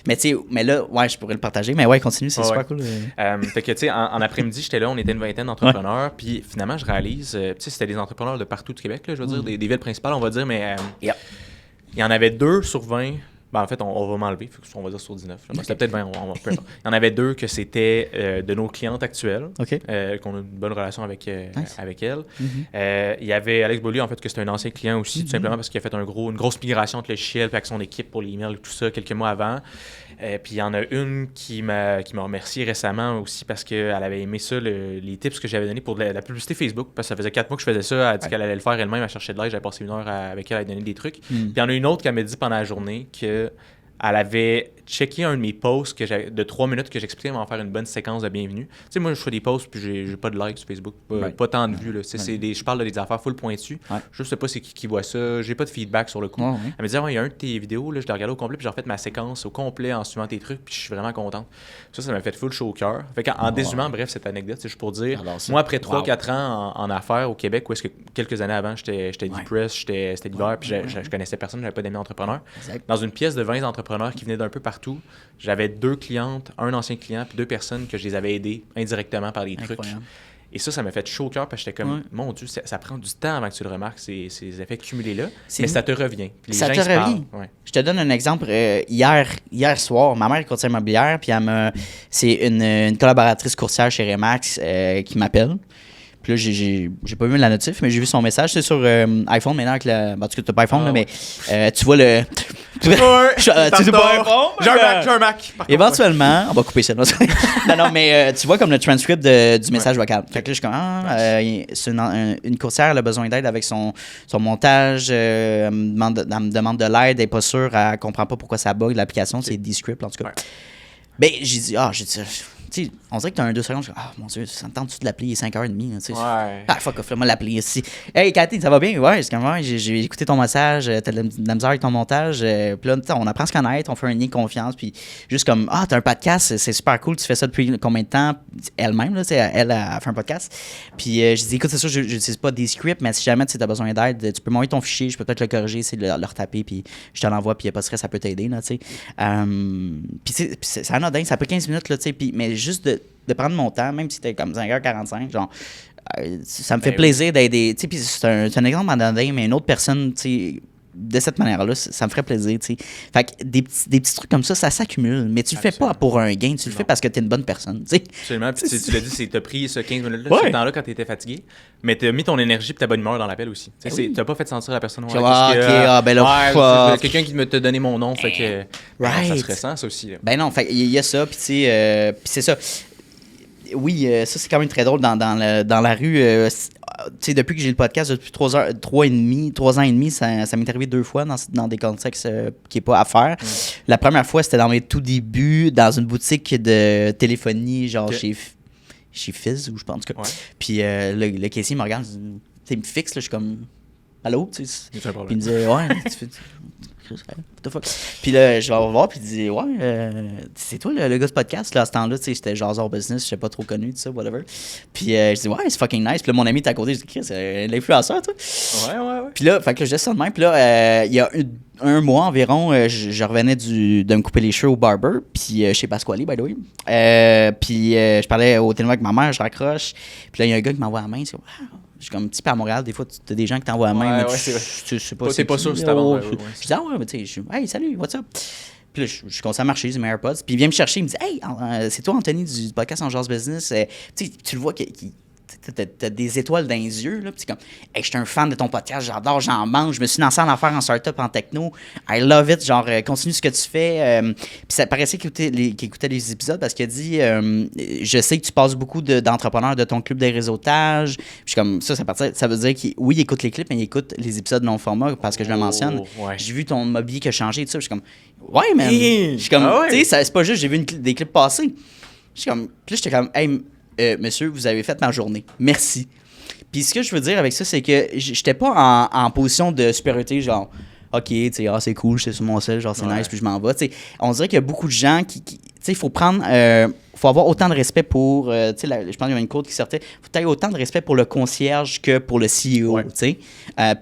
Mais tu sais, là, je pourrais le partager. Mais continue, c'est super cool. Fait que tu sais, en après-midi, j'étais là, on était une vingtaine d'entrepreneurs. Puis finalement, je réalise, tu sais, c'était des entrepreneurs de partout du Québec, là, je veux dire, des villes principales, on va dire, mais il y en avait 2 sur 20. Ben, en fait, on va m'enlever, on va dire sur 19. C'était peut-être 20, peu importe. Il y en avait 2 que c'était de nos clientes actuelles, qu'on a une bonne relation avec elle. Il y avait Alex Boilly, en fait, que c'était un ancien client aussi, tout simplement parce qu'il a fait une grosse migration entre le logiciel avec son équipe pour les emails et tout ça quelques mois avant. Puis il y en a une qui m'a remercié récemment aussi parce qu'elle avait aimé ça, les tips que j'avais donnés pour la publicité Facebook, parce que ça faisait 4 mois que je faisais ça. Elle a dit qu'elle allait le faire elle-même, elle cherchait de l'aide, j'avais passé 1 heure avec elle à donner des trucs. Puis il y en a une autre qui m'a dit pendant la journée qu'elle avait checké un de mes posts de 3 minutes que j'expliquais comment faire une bonne séquence de bienvenue. Tu sais, moi, je fais des posts puis j'ai pas de likes sur Facebook, pas tant de vues. Là. Je parle des affaires full pointues. Je sais pas c'est qui voit ça. J'ai pas de feedback sur le coup. Elle me dit, il y a un de tes vidéos, là, je l'ai regardé au complet puis j'ai refait ma séquence au complet en suivant tes trucs puis je suis vraiment contente. Ça m'a fait full chaud au cœur. Fait qu'en désumant, bref, cette anecdote, c'est juste pour dire, moi, après 3-4 ans en affaires au Québec, où est-ce que quelques années avant, j'étais depressed, c'était l'hiver puis je connaissais personne, j'avais pas d'amis entrepreneurs. Dans une pièce de 20 entrepreneurs qui venaient d'un peu partout, j'avais 2 clientes, un ancien client, puis 2 personnes que je les avais aidées indirectement par des trucs. Et ça m'a fait chaud au cœur parce que j'étais comme, mon Dieu, ça prend du temps avant que tu le remarques, ces effets cumulés-là, mais ça te revient. Puis les ça gens te revient. Je te donne un exemple. Hier soir, ma mère est courtière immobilière, puis c'est une collaboratrice courtière chez Remax qui m'appelle. Puis là, j'ai pas vu la notif, mais j'ai vu son message. C'est sur iPhone maintenant avec la. En tout cas, t'as pas iPhone, là, mais tu vois le. Tu sais pas iPhone? J'ai un Mac. Éventuellement, on va couper ça. non, mais tu vois comme le transcript du message vocal. Fait que là, je suis comme, c'est une courtière, elle a besoin d'aide avec son montage. Elle me demande de l'aide, elle n'est pas sûre, elle comprend pas pourquoi ça bug. L'application, c'est Descript, en tout cas. Ben, j'ai dit, tu sais, on dirait que t'as 2 secondes, je dis, mon Dieu, ça me tente-tu de l'appeler, il est 5h30, tu sais. Fuck off, moi l'appeler ici. Hey, Cathy, ça va bien? Ouais, c'est comme, j'ai écouté ton message, t'as de la misère avec ton montage, puis là, on apprend à se connaître, on fait un lien de confiance, puis juste comme, t'as un podcast, c'est super cool, tu fais ça depuis combien de temps? Elle-même, là, elle a fait un podcast. Puis je dis, écoute, c'est sûr, je n'utilise pas des scripts, mais si jamais tu as besoin d'aide, tu peux m'envoyer ton fichier, je peux peut-être le corriger, c'est le retaper, puis je te l'envoie, puis il n'y a pas de stress, ça peut t'aider, là, tu sais. Puis c'est anodin, ça peut 15 minutes, là, tu sais, mais juste de prendre mon temps, même si c'était comme 5h45, genre, ça me fait plaisir d'aider. Tu sais, puis c'est un exemple anodin, mais une autre personne, tu sais, de cette manière-là, ça me ferait plaisir, tu sais. Fait que des petits trucs comme ça s'accumule, mais tu le fais pas pour un gain, tu le fais parce que t'es une bonne personne, tu sais. Absolument, puis tu l'as dit, t'as pris ce 15 minutes-là, ce temps-là quand t'étais fatigué, mais t'as mis ton énergie et ta bonne humeur dans l'appel aussi. T'as pas fait sentir la personne. Quelqu'un qui te donné mon nom, fait que ça se ressent, ça aussi. Là. Ben non, fait il y a ça, puis tu sais, puis c'est ça. Oui, ça c'est quand même très drôle dans la rue. sais, depuis que j'ai le podcast, depuis 3 ans et demi, ça m'est arrivé 2 fois dans des contextes qui n'est pas à faire. La première fois, c'était dans mes tout débuts, dans une boutique de téléphonie, genre chez Fizz, ou je pense que. Ouais. Puis le caissier me regarde, il me fixe, là, je suis comme, allô? Puis il me dit, ouais, tu fais. Puis là, je vais voir, puis il dit, ouais, c'est toi le gars de podcast, là, à ce temps-là, tu sais, j'étais Jazzor Business, je sais pas trop connu, tout ça, whatever. Puis je dis, ouais, c'est fucking nice. Puis là, mon ami était à côté, je dis, c'est l'influenceur, toi. Ouais. Puis là, fait que je dis ça de même. Puis là, il y a un mois environ, je revenais de me couper les cheveux au barber, puis chez Pasquale, by the way. Puis je parlais au téléphone avec ma mère, je raccroche. Puis là, il y a un gars qui m'envoie la main, c'est je suis comme un petit peu à Montréal, des fois, tu as des gens qui t'envoient la main, mais tu sais pas. C'est pas sûr, c'est avant. Je dis, ah ouais, mais tu sais, hey, salut, what's up? Puis là, je commence à marcher, j'ai mes AirPods. Puis il vient me chercher, il me dit, hey, c'est toi, Anthony, du podcast En Jazz Business. Tu le vois t'as des étoiles dans les yeux, là, pis c'est comme, hey, je suis un fan de ton podcast, j'adore, j'en mange, je me suis lancé en affaires en startup, en techno, I love it, genre, continue ce que tu fais. Puis ça paraissait qu'il écoutait les épisodes parce qu'il a dit, je sais que tu passes beaucoup d'entrepreneurs de ton club de réseautage. Puis je suis comme, ça veut dire qu'il écoute les clips, mais il écoute les épisodes non format parce que je le mentionne. Ouais. J'ai vu ton mobilier qui a changé et tout ça. Je suis comme, ouais, man. Je suis comme, tu sais, c'est pas juste, j'ai vu des clips passer. Je suis comme, puis là, j'étais comme, hey, monsieur, vous avez fait ma journée. Merci. Puis ce que je veux dire avec ça, c'est que j'étais pas en position de supériorité, genre, OK, tu sais, c'est cool, j'étais sur mon sel, genre, c'est nice, puis je m'en vais. Tu sais, on dirait qu'il y a beaucoup de gens qui tu sais, il faut prendre, faut avoir autant de respect pour, tu sais, je pense qu'il y a une quote qui sortait, faut avoir autant de respect pour le concierge que pour le CEO, tu sais.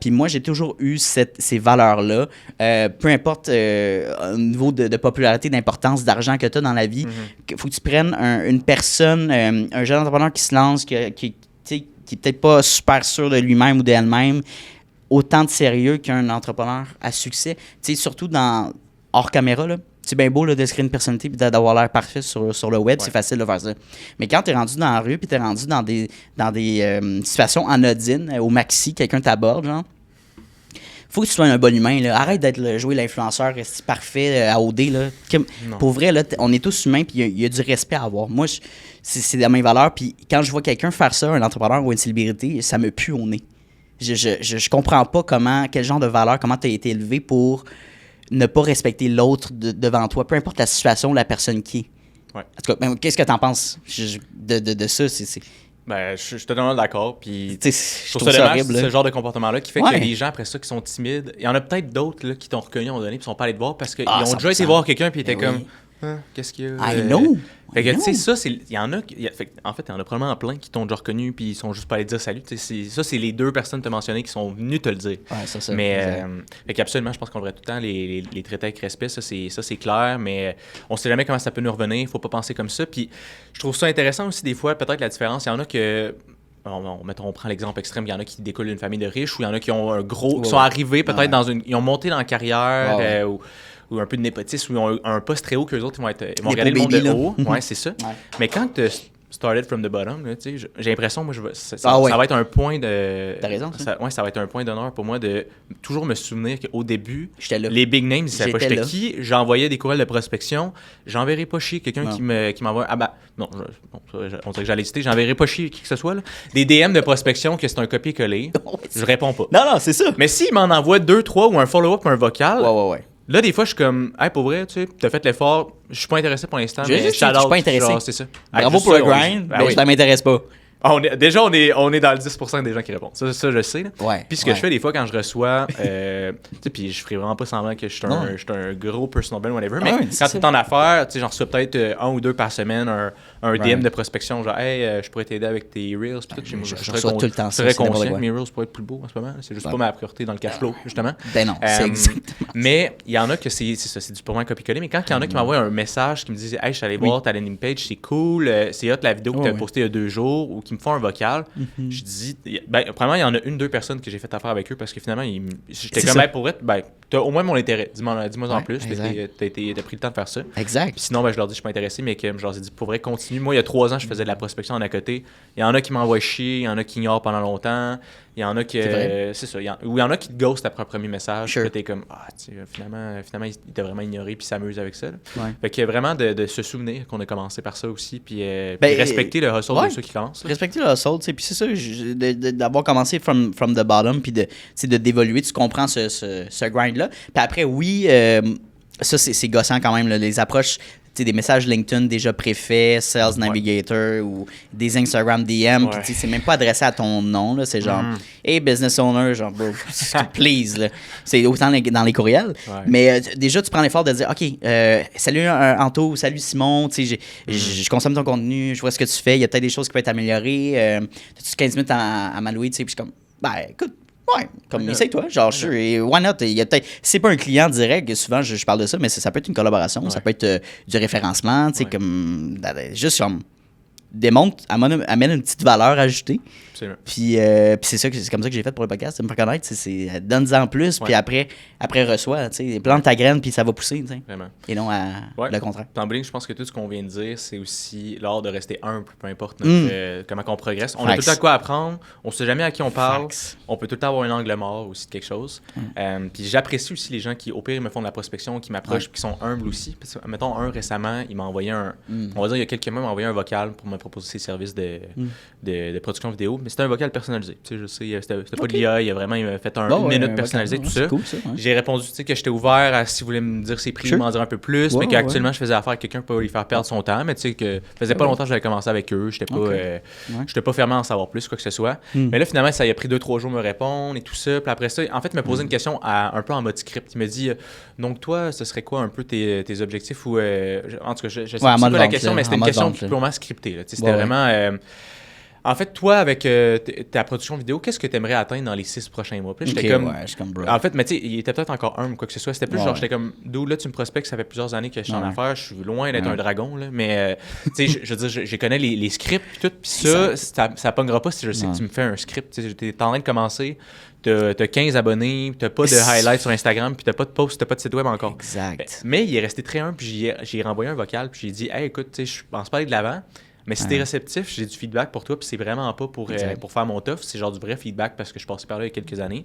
Puis moi, j'ai toujours eu ces valeurs-là, peu importe au niveau de popularité, d'importance, d'argent que tu as dans la vie, il faut que tu prennes une personne, un jeune entrepreneur qui se lance, qui est peut-être pas super sûr de lui-même ou d'elle-même, autant de sérieux qu'un entrepreneur à succès. Tu sais, surtout hors caméra, là. C'est bien beau là, de se créer une personnalité et d'avoir l'air parfait sur le web, c'est facile de faire ça. Mais quand tu es rendu dans la rue puis tu es rendu dans des situations anodines, au maxi, quelqu'un t'aborde, genre, faut que tu sois un bon humain. Là. Arrête d'être jouer l'influenceur parfait à OD. Là. Pour vrai, là, on est tous humains puis il y a du respect à avoir. Moi, c'est dans mes valeurs. Puis quand je vois quelqu'un faire ça, un entrepreneur ou une célébrité, ça me pue au nez. Je comprends pas quel genre de valeur, comment tu as été élevé pour ne pas respecter l'autre devant toi, peu importe la situation, la personne qui est. Ouais. En tout cas, qu'est-ce que tu en penses de ça? Ben, je suis totalement d'accord. Puis, je trouve ça horrible. Ce genre de comportement-là qui fait qu'il y a des gens après ça qui sont timides. Il y en a peut-être d'autres là, qui t'ont reconnu à un moment donné et qui sont pas allés te voir parce qu'ils ont déjà été voir quelqu'un et ils étaient comme... Qu'est-ce qu'il y a? I know. Fait que, tu sais, ça, il y en a... En fait, il y en a probablement plein qui t'ont déjà reconnu puis ils sont juste pas allés te dire salut. Ça, c'est les 2 personnes que tu as mentionnées qui sont venues te le dire. Ouais, ça. Mais, fait qu'absolument, je pense qu'on devrait tout le temps les traiter avec respect. Ça, c'est clair, mais on sait jamais comment ça peut nous revenir. Il faut pas penser comme ça. Puis, je trouve ça intéressant aussi, des fois, peut-être la différence. Il y en a que... on prend l'exemple extrême, il y en a qui découlent d'une famille de riches ou il y en a qui ont un gros... qui sont arrivés peut-être ils ont monté dans la carrière ou un peu de népotisme, ou ils ont un poste très haut qu'eux autres, ils vont regarder le monde de haut. Ouais, c'est ça. Ouais. Mais quand tu started from the bottom, là, j'ai l'impression, moi, ça va être un point de... T'as raison, ça. Ça va être un point d'honneur pour moi de toujours me souvenir qu'au début, les big names, ils savaient pas j'étais qui. J'envoyais des courriels de prospection. J'enverrai pas chier quelqu'un qui m'envoie... Ah bah, non, on dirait que j'allais citer. J'enverrai pas chier qui que ce soit. Là. Des DM de prospection que c'est un copier-coller. Je réponds pas. Non, c'est ça. Mais s'il m'en envoie 2, 3 ou un follow-up ou un vocal... Ouais. Là, des fois, je suis comme, hey, pour vrai, tu sais, t'as fait l'effort, je suis pas intéressé pour l'instant, mais je suis pas intéressé. Genre, c'est ça. Bravo pour le grind, mais ça m'intéresse pas. On est dans le 10% des gens qui répondent. Ça je sais. Là. Ouais, puis ce que je fais des fois quand je reçois, tu sais, puis je ferai vraiment pas semblant que je suis un gros personal brand, whatever, mais quand tu es en affaires, tu sais, j'en reçois peut-être 1 ou 2 par semaine, un DM de prospection, genre, hey, je pourrais t'aider avec tes Reels. Puis je reçois tout le temps ça. Je serais conscient que mes Reels pourraient être plus beaux en ce moment. C'est juste pas ma priorité dans le cash flow, justement. Ben non, c'est exactement. Mais il y en a que c'est ça, c'est du purement copier-coller. Mais quand il y en a qui m'envoient un message qui me disent, hey, je suis allé voir ta landing page, c'est cool, c'est hot la vidéo que tu as postée il y a 2 jours, ou qui me font un vocal. Je dis, premièrement, il y en a 1-2 personnes que j'ai fait affaire avec eux parce que finalement, j'étais comme, pour être, t'as au moins mon intérêt. Dis-moi en plus. T'as pris le temps de faire ça. Exact. Puis sinon, je leur dis, je suis pas intéressé, mais que je leur ai dit, pour vrai, continue. Moi, il y a 3 ans, je faisais de la prospection à côté. Il y en a qui m'envoient chier, il y en a qui ignorent pendant longtemps. Il y en a qui... c'est ça. Il y en a qui te ghostent après un premier message. Sure. Puis t'es comme, finalement, il t'a vraiment ignoré puis s'amuse avec ça. Fait qu'il y a vraiment de se souvenir qu'on a commencé par ça aussi. Puis respecter le hustle de ceux qui commencent. Respecter le hustle, tu sais. Puis c'est ça, d'avoir commencé from the bottom, puis d'évoluer, tu comprends ce grind-là. Puis après, oui, ça, c'est gossant quand même, là, les approches... des messages LinkedIn déjà préfaits, Sales Navigator ou des Instagram DM, puis c'est même pas adressé à ton nom, là, c'est genre Hey business owner, genre bro, please, là. C'est autant dans les courriels, mais déjà tu prends l'effort de dire OK, salut Anto, salut Simon, je consomme ton contenu, je vois ce que tu fais, il y a peut-être des choses qui peuvent être améliorées, as-tu 15 minutes à m'allouer, puis je suis comme écoute. Ouais, comme essaye-toi, genre, why not? Il y a peut-être, c'est pas un client direct, souvent je parle de ça, mais ça peut être une collaboration, ça peut être du référencement, tu sais, comme, juste comme, démontre, amène une petite valeur ajoutée. Puis c'est comme ça que j'ai fait pour le podcast, de me faire connaître, c'est donne-en plus, puis après reçois, tu sais, plante ta graine, puis ça va pousser, tu sais. Vraiment. Et non le contraire. En bout, je pense que tout ce qu'on vient de dire, c'est aussi l'art de rester humble, peu importe comment on progresse. On a tout le temps quoi apprendre, on sait jamais à qui on parle, on peut tout le temps avoir un angle mort aussi de quelque chose. Puis j'apprécie aussi les gens qui, au pire, me font de la prospection, qui m'approchent, puis qui sont humbles aussi. Parce que, mettons, récemment, il m'a envoyé on va dire, il y a quelques mois, il m'a envoyé un vocal pour me proposer ses services de production vidéo. Mais c'était un vocal personnalisé. Tu sais, je sais, c'était pas de l'IA, il m'a fait une minute personnalisée, tout ça. Cool, J'ai répondu que j'étais ouvert à si vous voulez me dire ses prix, m'en dire un peu plus, mais qu'actuellement je faisais affaire avec quelqu'un pour lui faire perdre son temps. Mais tu sais, que ça faisait pas longtemps que j'avais commencé avec eux, j'étais pas fermé à en savoir plus, quoi que ce soit. Mais là, finalement, ça a pris 2-3 jours me répondre et tout ça. Puis après ça, en fait, il m'a posé une question un peu en mode script. Il m'a dit donc, toi, ce serait quoi un peu tes objectifs ou. En tout cas, je sais pas la question, mais c'était une question purement scriptée. C'était vraiment. En fait, toi, avec ta production vidéo, qu'est-ce que tu aimerais atteindre dans les 6 prochains mois? Puis j'étais comme bro. En fait, mais tu sais, il était peut-être encore humble, quoi que ce soit. C'était plus genre, j'étais comme, d'où là, tu me prospectes, ça fait plusieurs années que je suis en affaires, je suis loin d'être un dragon, là. Mais, tu sais, je veux dire, je connais les scripts et tout. Puis ça pognera pas si je sais que tu me fais un script. Tu sais, t'es en train de commencer. T'as 15 abonnés, t'as pas de highlights sur Instagram, puis t'as pas de post, t'as pas de site web encore. Exact. Mais il est resté très humble, puis j'ai renvoyé un vocal, puis j'ai dit, hey, écoute, tu sais, je pense pas aller de l'avant. Mais si t'es réceptif, j'ai du feedback pour toi, puis c'est vraiment pas pour faire mon tough, c'est genre du vrai feedback parce que je passais par là il y a quelques années.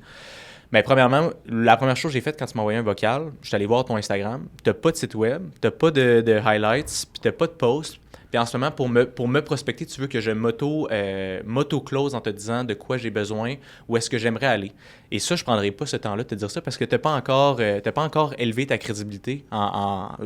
Mais premièrement, la première chose que j'ai faite quand tu m'as envoyé un vocal, je suis allé voir ton Instagram, t'as pas de site web, t'as pas de highlights, puis t'as pas de post. Puis en ce moment, pour me prospecter, tu veux que je m'auto-close en te disant de quoi j'ai besoin, où est-ce que j'aimerais aller. Et ça, je ne prendrai pas ce temps-là de te dire ça parce que tu n'as pas encore élevé ta crédibilité,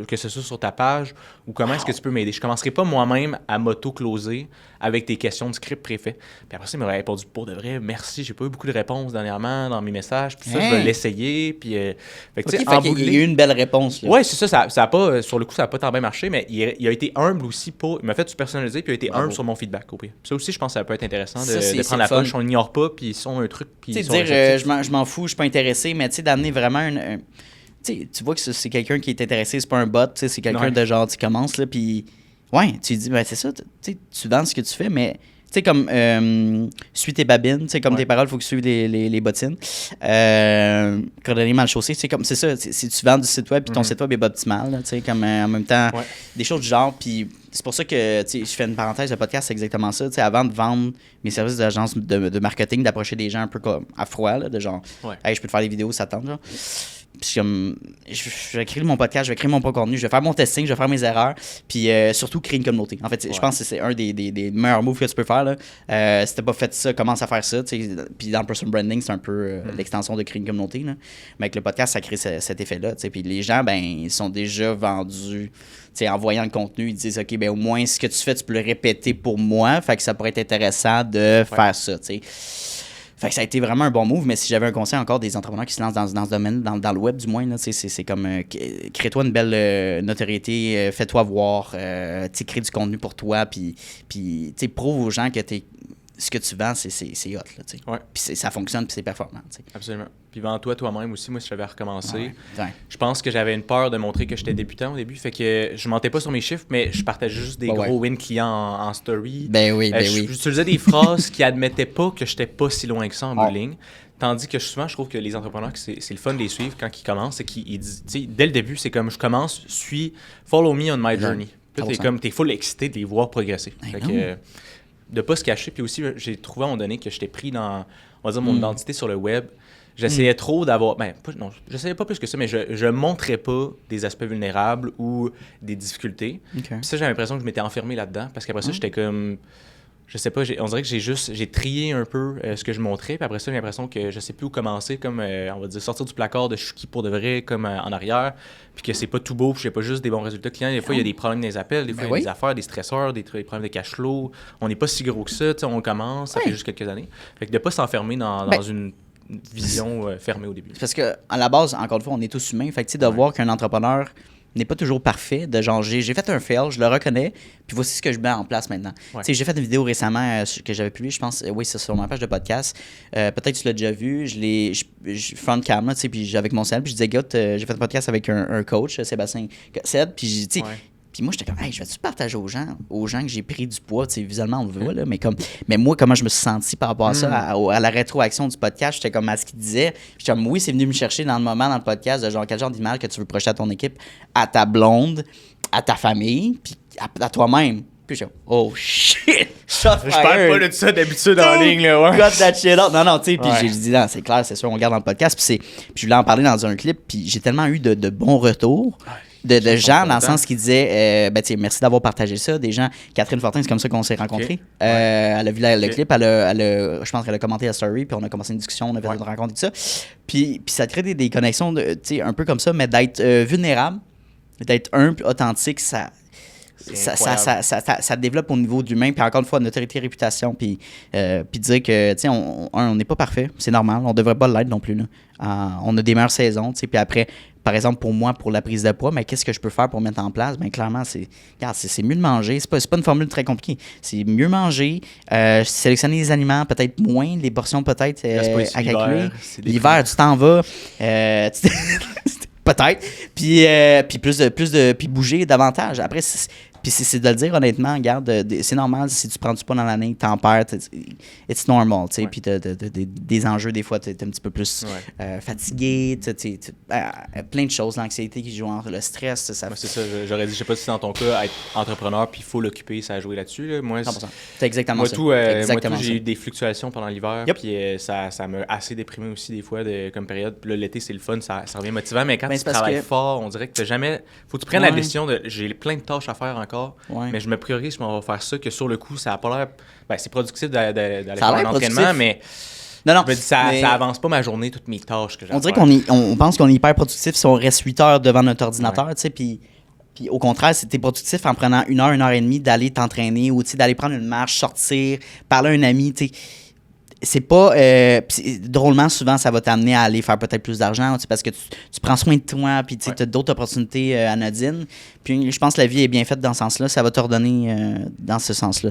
que ce soit sur ta page ou comment est-ce que tu peux m'aider. Je ne commencerai pas moi-même à m'auto-closer avec tes questions de script préfet. Puis après ça, il m'aurait répondu pour de vrai, merci, j'ai pas eu beaucoup de réponses dernièrement dans mes messages. Puis ça, je vais l'essayer. Puis, il y a eu une belle réponse. Oui, c'est ça a pas, sur le coup, ça n'a pas tant bien marché, mais il a été humble aussi il m'a fait du personnalisé, puis il a été humble sur mon feedback. Ça aussi, je pense que ça peut être intéressant de prendre la punch, on n'ignore pas, puis ils sont un truc. Puis ils sont dire, je m'en fous, je suis pas intéressé, mais tu sais, d'amener vraiment tu vois que c'est quelqu'un qui est intéressé, c'est pas un bot, c'est quelqu'un de genre, tu commences, là, puis tu dis, c'est ça, tu vends ce que tu fais, mais tu sais, comme suis tes babines, tu sais, comme tes paroles, il faut que tu suives les bottines. Coordonner mal chaussé, c'est ça, si tu vends du site web, puis ton site web est pas optimal, tu sais, comme en même temps, des choses du genre, puis c'est pour ça que, tu sais, je fais une parenthèse, le podcast, c'est exactement ça, tu sais, avant de vendre mes services d'agence de marketing, d'approcher des gens un peu comme à froid, là, de genre, hey, je peux te faire des vidéos, ça tente, genre. Puis comme, je vais créer mon podcast, je vais créer mon propre contenu, je vais faire mon testing, je vais faire mes erreurs, puis surtout créer une communauté. En fait, je pense que c'est un des meilleurs moves que tu peux faire. Là. Si t'as pas fait ça, commence à faire ça. Puis dans le personal branding, c'est un peu l'extension de créer une communauté. Là. Mais avec le podcast, ça crée cet effet-là. Puis les gens, ben, ils sont déjà vendus. En voyant le contenu, ils disent OK, ben au moins ce que tu fais, tu peux le répéter pour moi. Fait que ça pourrait être intéressant de faire ça. T'sais. Fait que ça a été vraiment un bon move, mais si j'avais un conseil encore des entrepreneurs qui se lancent dans ce domaine, dans le web du moins, là, c'est comme crée-toi une belle notoriété, fais-toi voir, crée du contenu pour toi, puis prouve aux gens que ce que tu vends, c'est hot. Puis ça fonctionne, puis c'est performant. T'sais. Absolument. Puis vends-toi toi-même aussi. Moi, si j'avais recommencé, je pense que j'avais une peur de montrer que j'étais débutant au début. Fait que je mentais pas sur mes chiffres, mais je partageais juste des gros wins clients en story. J'utilisais des phrases qui admettaient pas que j'étais pas si loin que ça en bout de ligne. Tandis que souvent, je trouve que les entrepreneurs, c'est le fun de les suivre quand ils commencent. C'est qu'ils disent, dès le début, c'est comme je commence, follow me on my journey. Puis t'es full excité de les voir progresser. Fait que, de pas se cacher. Puis aussi, j'ai trouvé à un moment donné que j'étais pris dans... on va dire, mon identité sur le web, j'essayais trop d'avoir... j'essayais pas plus que ça, mais je montrais pas des aspects vulnérables ou des difficultés. Puis ça, j'ai l'impression que je m'étais enfermé là-dedans, parce qu'après ça, j'étais comme... Je sais pas, on dirait que j'ai trié un peu ce que je montrais, puis après ça, j'ai l'impression que je sais plus où commencer, comme, on va dire, sortir du placard de je suis qui pour de vrai, comme en arrière, puis que c'est pas tout beau, puis j'ai pas juste des bons résultats clients. Des fois, il y a des problèmes dans les appels, des fois, il y a des affaires, des stresseurs, des problèmes de cash flow. On n'est pas si gros que ça, on commence, ça fait juste quelques années. Fait que de pas s'enfermer dans une vision fermée au début. Parce que à la base, encore une fois, on est tous humains, fait que de voir qu'un entrepreneur n'est pas toujours parfait, de genre, j'ai fait un fail, je le reconnais, puis voici ce que je mets en place maintenant. J'ai fait une vidéo récemment que j'avais publiée, je pense, oui, c'est sur ma page de podcast. Peut-être que tu l'as déjà vu, je front cam, puis avec mon cell, puis je disais, gars, j'ai fait un podcast avec un coach, Sébastien Seb, puis puis moi, j'étais comme, hey, je vais-tu partager aux gens que j'ai pris du poids, visuellement, on le voit, là, mais moi, comment je me suis senti par rapport à ça, à la rétroaction du podcast, j'étais comme à ce qu'il disait. J'étais comme, oui, c'est venu me chercher dans le moment, dans le podcast, de genre, quel genre d'image que tu veux projeter à ton équipe, à ta blonde, à ta famille, puis à toi-même. Puis j'étais comme, oh shit! Je parle pas de ça d'habitude en ligne, là, ouais. Got that shit out. Non, tu sais, puis j'ai dit, non, c'est clair, c'est sûr, on regarde dans le podcast, puis je voulais en parler dans un clip, puis j'ai tellement eu de bons retours. De gens, dans le sens qui disaient merci d'avoir partagé ça. Des gens, Catherine Fortin, c'est comme ça qu'on s'est rencontrés. Elle a vu le clip, je pense qu'elle a commenté la story, puis on a commencé une discussion, on a fait une rencontre et tout ça. Puis ça crée des connexions, un peu comme ça, mais d'être vulnérable, d'être humble, authentique, ça développe au niveau d'humain, puis encore une fois, notoriété, réputation, puis dire que, on n'est pas parfait, c'est normal, on devrait pas l'être non plus, là. On a des meilleures saisons, puis après, par exemple, pour moi, pour la prise de poids, mais qu'est-ce que je peux faire pour mettre en place? Bien, clairement, c'est mieux de manger. C'est pas une formule très compliquée. C'est mieux manger, sélectionner les aliments, peut-être moins, les portions peut-être à calculer. L'hiver, tu t'en vas. Peut-être. Puis puis bouger davantage. Après, puis c'est de le dire honnêtement, regarde, c'est normal si tu prends du poids dans l'année, t'en perds, it's normal, tu sais. Puis des enjeux, des fois, t'es un petit peu plus fatigué, plein de choses, l'anxiété qui joue entre le stress. C'est ça, j'aurais dit, je sais pas si c'est dans ton cas, être entrepreneur, puis il faut l'occuper, ça a joué là-dessus. Là. Moi, 100%. C'est exactement ça. Moi, j'ai eu des fluctuations pendant l'hiver, puis ça m'a assez déprimé aussi des fois comme période. Puis là, l'été, c'est le fun, ça revient motivant, mais quand tu travailles fort, on dirait que t'as jamais... Faut que tu prennes la décision de... J'ai plein de tâches à faire encore. Mais je me priorise, on va faire ça, que sur le coup, ça n'a pas l'air... c'est productif d'aller faire un entraînement, mais... Non, je me dis, ça avance pas ma journée, toutes mes tâches que j'ai à faire. On dirait qu'on pense qu'on est hyper productif si on reste 8 heures devant notre ordinateur, tu sais, puis au contraire, si t'es productif en prenant 1 heure et demie d'aller t'entraîner ou d'aller prendre une marche, sortir, parler à un ami, tu sais. C'est pas... drôlement, souvent, ça va t'amener à aller faire peut-être plus d'argent, parce que tu prends soin de toi, puis tu as d'autres opportunités anodines. Puis je pense que la vie est bien faite dans ce sens-là. Ça va te redonner dans ce sens-là.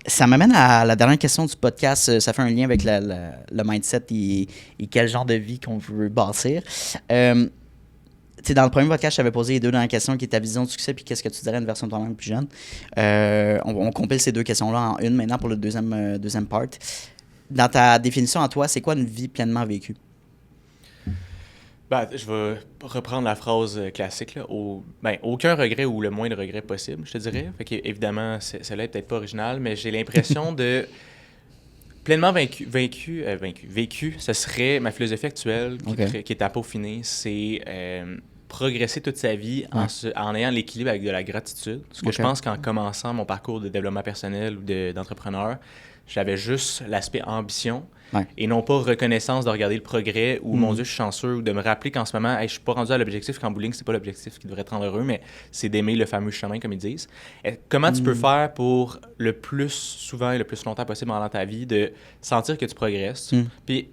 Ça m'amène à la dernière question du podcast. Ça fait un lien avec le mindset et quel genre de vie qu'on veut bâtir. Dans le premier podcast, je t'avais posé les deux dernières questions, qui est ta vision de succès, puis qu'est-ce que tu dirais à une version de toi-même plus jeune. On compile ces deux questions-là en une maintenant pour le deuxième part. Dans ta définition à toi, c'est quoi une vie pleinement vécue? Je vais reprendre la phrase classique, là. Aucun regret ou le moins de regrets possible, je te dirais. Fait qu'évidemment, celle-là est peut-être pas originale, mais j'ai l'impression de... Pleinement vécu, ce serait ma philosophie actuelle qui est à peaufiner, c'est progresser toute sa vie en ayant l'équilibre avec de la gratitude. Parce que je pense qu'en commençant mon parcours de développement personnel ou d'entrepreneur, j'avais juste l'aspect ambition et non pas reconnaissance de regarder le progrès ou mon Dieu, je suis chanceux, ou de me rappeler qu'en ce moment, je suis pas rendu à l'objectif, qu'en bowling, c'est pas l'objectif qui devrait te rendre heureux, mais c'est d'aimer le fameux chemin, comme ils disent. Comment tu peux faire pour le plus souvent et le plus longtemps possible dans ta vie de sentir que tu progresses? Puis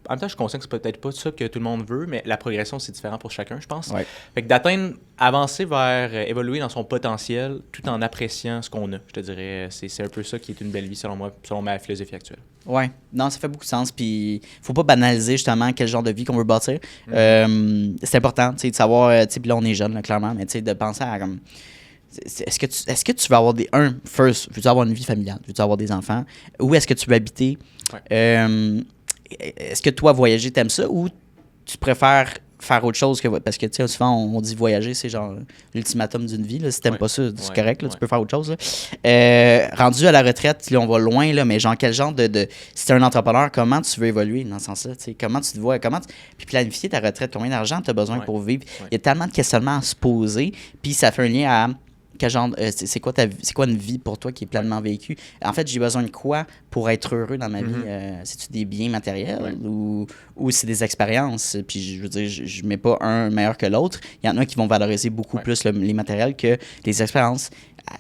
en même temps, je suis conscient que c'est peut-être pas ça que tout le monde veut, mais la progression, c'est différent pour chacun, je pense. Fait que avancer vers évoluer dans son potentiel tout en appréciant ce qu'on a, je te dirais. C'est un peu ça qui est une belle vie, selon moi, selon ma philosophie actuelle. Ouais, non, ça fait beaucoup de sens. Puis, faut pas banaliser justement quel genre de vie qu'on veut bâtir. C'est important, tu sais, de savoir, puis là, on est jeune, là, clairement, mais tu sais, de penser à comme. Est-ce que tu veux avoir veux-tu avoir une vie familiale? Veux-tu avoir des enfants? Où est-ce que tu veux habiter? Est-ce que toi, voyager, t'aimes ça? Ou tu préfères faire autre chose que... Parce que, tu sais, souvent, on dit voyager, c'est genre l'ultimatum d'une vie. Là. Si t'aimes pas ça, c'est correct, là, tu peux faire autre chose. Là. Rendu à la retraite, là, on va loin, là, mais genre, quel genre de... Si t'es un entrepreneur, comment tu veux évoluer dans ce sens-là? Comment tu te vois? Puis planifier ta retraite, combien d'argent tu as besoin pour vivre? Il y a tellement de questionnements à se poser, puis ça fait un lien à... Quel genre, c'est quoi une vie pour toi qui est pleinement vécue? En fait, j'ai besoin de quoi pour être heureux dans ma vie? C'est-tu des biens matériels ou c'est des expériences? Puis je veux dire, je mets pas un meilleur que l'autre. Il y en a qui vont valoriser beaucoup plus les matériels que les expériences.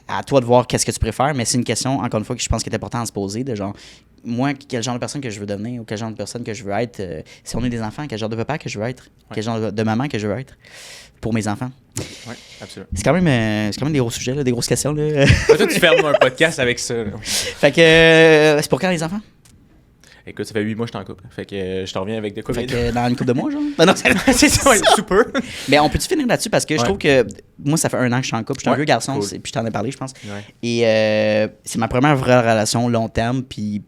À toi de voir qu'est-ce que tu préfères, mais c'est une question, encore une fois, que je pense qu'il est important à se poser, de genre, moi, quel genre de personne que je veux devenir ou quel genre de personne que je veux être. Si on est des enfants, quel genre de papa que je veux être? Quel genre de maman que je veux être pour mes enfants? Oui, absolument. C'est quand même des gros sujets, là, des grosses questions. Là. Toi, tu fermes un podcast avec ça. Là. Fait que c'est pour quand les enfants? Écoute, ça fait 8 mois que je suis en couple. Fait que je te reviens avec des Fait que dans une couple de mois, genre? Ben non, c'est ça, super. Mais on peut-tu finir là-dessus? Parce que je trouve que moi, ça fait 1 an que je suis en couple. Je suis un vieux garçon, cool. Puis je t'en ai parlé, je pense. Ouais. Et c'est ma première vraie relation long terme, puis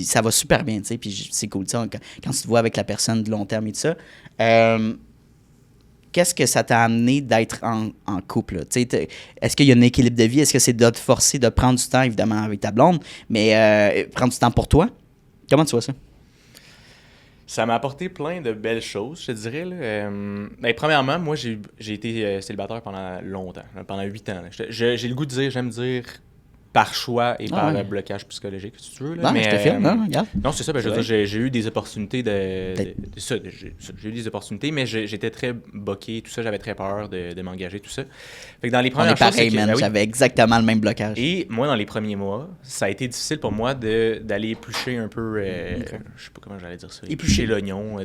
ça va super bien, tu sais. Puis c'est cool, tu sais, quand tu te vois avec la personne de long terme et tout ça. Qu'est-ce que ça t'a amené d'être en couple? Là? Est-ce qu'il y a un équilibre de vie? Est-ce que c'est de te forcer de prendre du temps, évidemment, avec ta blonde, mais prendre du temps pour toi? Comment tu vois ça? Ça m'a apporté plein de belles choses, je te dirais. Là. Ben, premièrement, moi, j'ai été célibataire pendant longtemps, pendant 8 ans. J'ai le goût de dire, j'aime dire par choix et par blocage psychologique, si tu veux. Là. Non, mais, je te filme, non, regarde. Non, c'est ça. Ben, je veux dire, j'ai eu des opportunités j'ai eu des opportunités, mais j'étais très boqué, tout ça. J'avais très peur de m'engager, tout ça. Fait que dans les premières choses, pareil, man. J'avais exactement le même blocage. Et moi, dans les premiers mois, ça a été difficile pour moi d'aller éplucher un peu, je sais pas comment j'allais dire ça, éplucher l'oignon,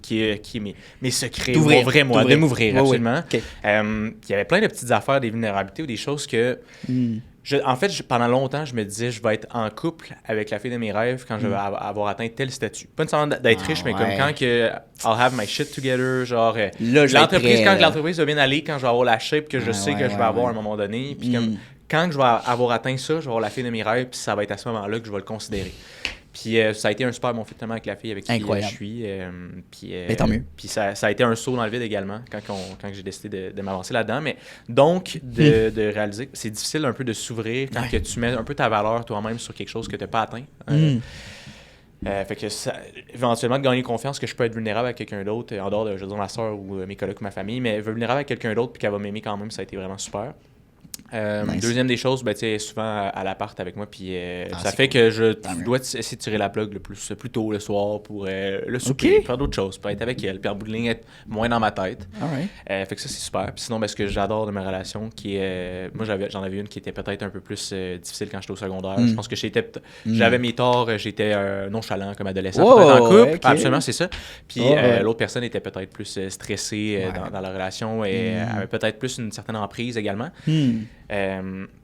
qui est mes secrets, mon vrai moi, de m'ouvrir, absolument. Okay. Il y avait plein de petites affaires, des vulnérabilités ou des choses que... En fait, pendant longtemps, je me disais, je vais être en couple avec la fille de mes rêves quand je vais avoir atteint tel statut. Pas nécessairement d'être riche, mais comme quand que I'll have my shit together, genre l'entreprise, quand l'entreprise va bien aller, quand je vais avoir la shape que je sais que je vais avoir à un moment donné, puis comme quand je vais avoir atteint ça, je vais avoir la fille de mes rêves, puis ça va être à ce moment-là que je vais le considérer. Puis ça a été un super bon fit avec la fille avec qui je suis. Mais tant mieux. Puis ça a été un saut dans le vide également quand j'ai décidé de m'avancer là-dedans. Mais donc, de réaliser que c'est difficile un peu de s'ouvrir quand que tu mets un peu ta valeur toi-même sur quelque chose que tu n'as pas atteint. Fait que éventuellement, de gagner confiance que je peux être vulnérable à quelqu'un d'autre, en dehors de, je veux dire, ma soeur ou mes collègues ou ma famille, mais vulnérable à quelqu'un d'autre puis qu'elle va m'aimer quand même, ça a été vraiment super. Deuxième des choses, ben, tu sais, souvent à l'appart avec moi, puis ça fait que je dois essayer de tirer la plug le plus tôt le soir pour le souper, faire d'autres choses, pour être avec elle, puis en bout de ligne, être moins dans ma tête. Fait que ça, c'est super. Puis sinon, ben, ce que j'adore de ma relation, qui est... moi, j'en avais une qui était peut-être un peu plus difficile quand j'étais au secondaire. Je pense que j'avais mes torts, j'étais nonchalant comme adolescent, peut-être en couple. Absolument, c'est ça. Puis l'autre personne était peut-être plus stressée dans la relation et avait peut-être plus une certaine emprise également.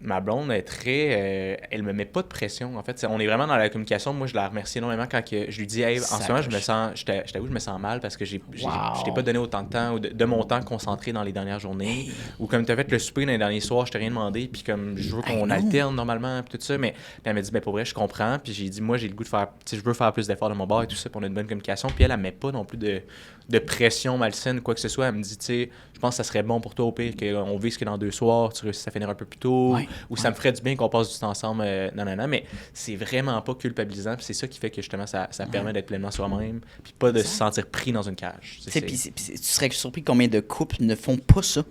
Ma blonde est très... elle me met pas de pression, en fait. On est vraiment dans la communication. Moi, je la remercie énormément quand je lui dis, hey, en ce moment, je t'avoue, je me sens mal parce que je t'ai pas donné autant de temps ou de mon temps concentré dans les dernières journées. Ou comme tu as fait le souper dans les derniers soirs, je t'ai rien demandé. Puis comme je veux qu'on alterne normalement, puis tout ça. Mais elle m'a dit, ben pour vrai, je comprends. Puis j'ai dit, moi, j'ai le goût de faire... je veux faire plus d'efforts de mon bord et tout ça pour une bonne communication. Puis elle met pas non plus de pression malsaine, quoi que ce soit. Elle me dit, tu sais, je pense que ça serait bon pour toi au pire qu'on vise que dans 2 soirs, tu réussisses à finir un peu plus tôt, ou ça me ferait du bien qu'on passe du temps ensemble, mais c'est vraiment pas culpabilisant, puis c'est ça qui fait que justement ça permet d'être pleinement soi-même, puis pas de se sentir pris dans une cage. Puis tu serais surpris combien de couples ne font pas ça.